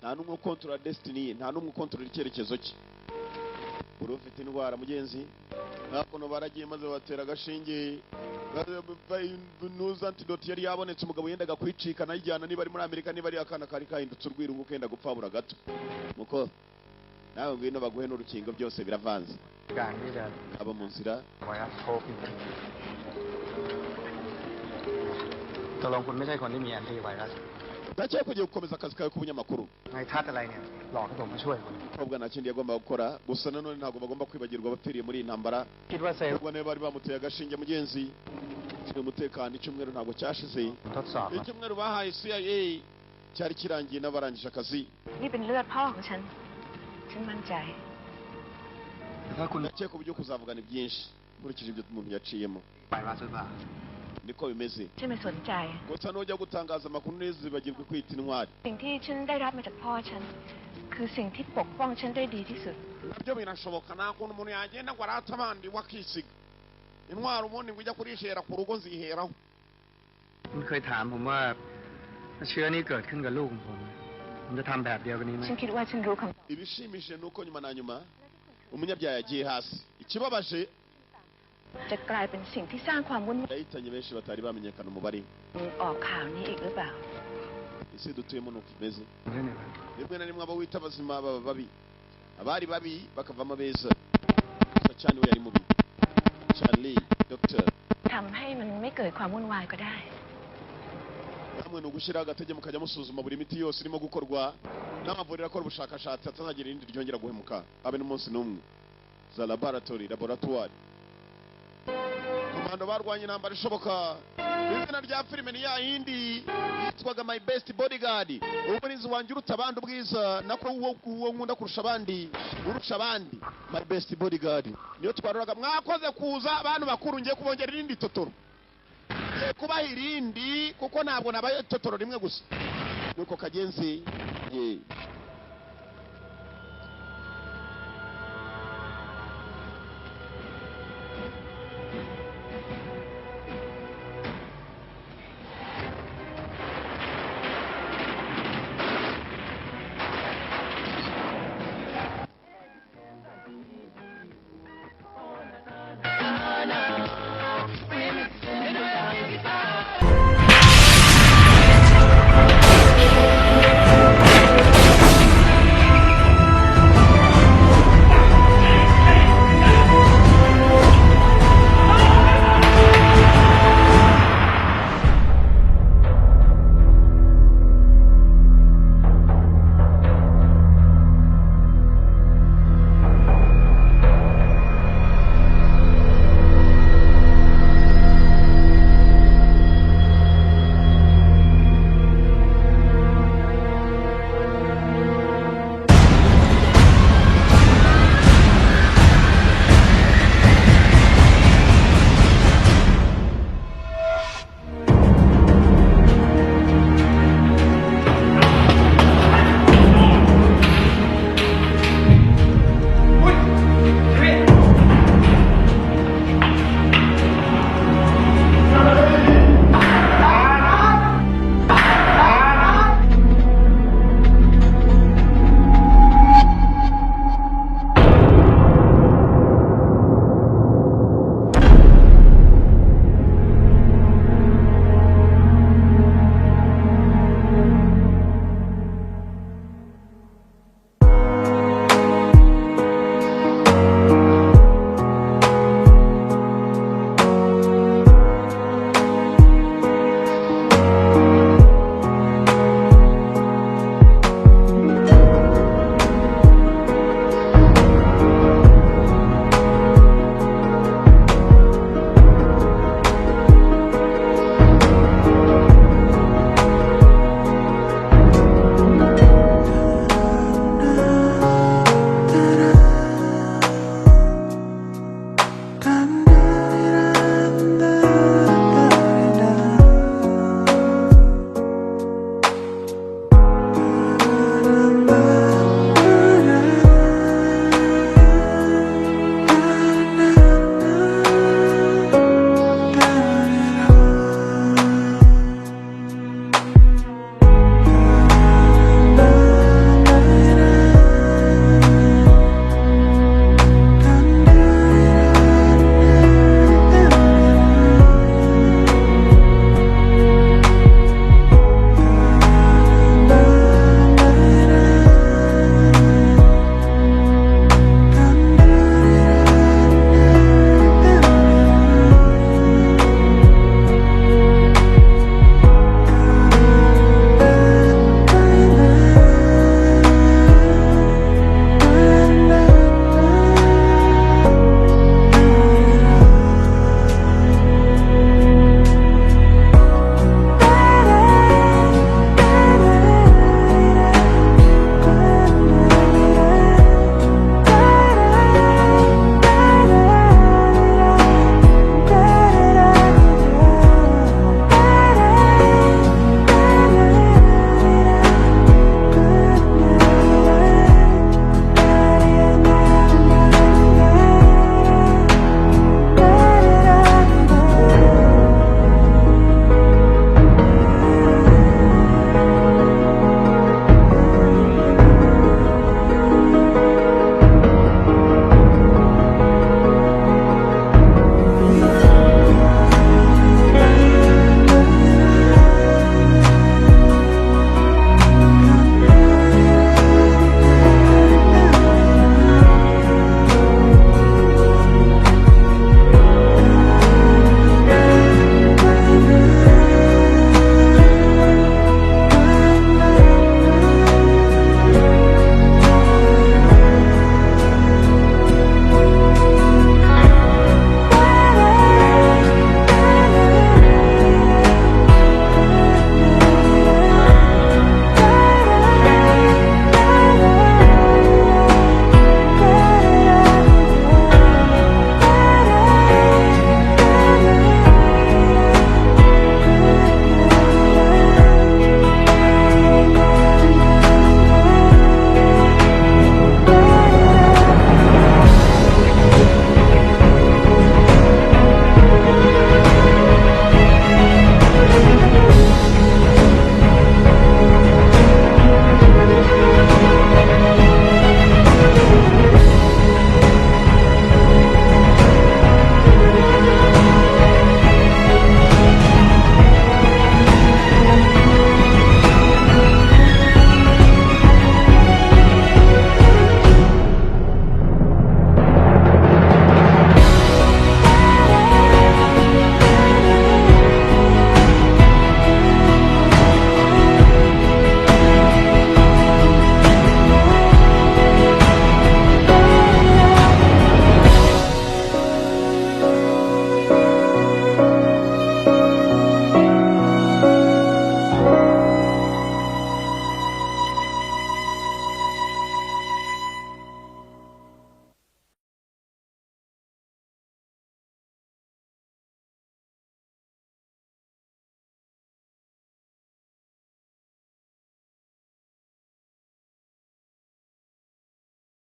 nta n'umwe ukontorora destiny ye nta n'umwe ukontorora icyerekezo cye uri ufite indwara mugenzi hakuno baragiye maze batera agashinge nuza antidote yari yabonetse umugabo yendaga kwicika nayijyana niba ari muri Amerika niba ari akana kari kahindutse urwirungu kenda gupfabura gato muko nawe ngwino baguhe n'urukingo byose biravanze abo mu nzira ตกลงคุณไม่ใช่คนที่มีแอนตี้ไวรัส ndakeka kugiye gukomeza akazi kawe k'ubunyamakuru นายทัดอะไรเนี่ยหลอกให้ผมมาช่วยคุณ umukobwa nta kindi yagomba gukora gusa nanone ntabwo bagomba kwibagirwa abapfiriye muri iyi ntambara คิดว่าเซลล์ ubwo niba bari bamuteye agashinge mugenzi ushinzwe umutekano icyumweru ntabwo cyashize ทดสอบ icyumweru bahaye CIA cyari kirangiye n'abarangije akazi นี่เป็นเลือดพ่อของฉัน ฉันมั่นใจ ndakeka uburyo kuzavugana byinshi nkurikije ibyo umuntu yaciyemo ไปมาซื้อผ้า niko bimeze ฉันไม่สนใจ gusa nujya gutangaza amakuru ntizibagirwe kwita intwari สิ่งที่ฉันได้รับมาจากพ่อฉัน คือสิ่งที่ปกป้องฉันได้ดีที่สุด nabyo birashoboka nta kuntu umuntu yagenda ngo arate abandi wakisiga intwari ubundi ngo ujya kurishera ku rugo nziheraho คุณเคยถามผมว่าถ้าเชื้อนี้เกิดขึ้นกับลูกของผมจะทำแบบเดียวกันนี้ไหม ฉันคิดว่าฉันรู้คำ ibishimishije ni uko nyuma na nyuma umunyabyaha yagiye hasi ikibabaje จะกลายเป็นสิ่งที่สร้างความวุ่นวาย yahitanye benshi batari bamenyekana umubare ออกข่าวนี้อีกหรือเปล่า isi dutuyemo nuko imeze rimwe na rimwe abo wita abazima baba babi abari babi bakavamo beza gusa cyane we yari mubi Charlie Doctor ทำให้มันไม่เกิดความวุ่นวายก็ได้ namwe ni ugushyiraho agatege mukajya musuzuma buri miti yose irimo gukorwa n'amavuriro akora ubushakashatsi atazagira irindi ryongera guhemuka habe n'umunsi n'umwe za laboratoire komando barwanya intambara ishoboka izina rya filime ni ya yindi yitwaga My Best Bodyguard umurinzi wanjye uruta abandi ubwiza nako uwo nkunda kurusha abandi urusha abandi My Best Bodyguard niyo twaroraga mwakoze kuza abantu bakuru ngiye kubongera irindi totoro kubaha irindi kuko ntabwo nabaye totoro rimwe gusa nuko kagenzi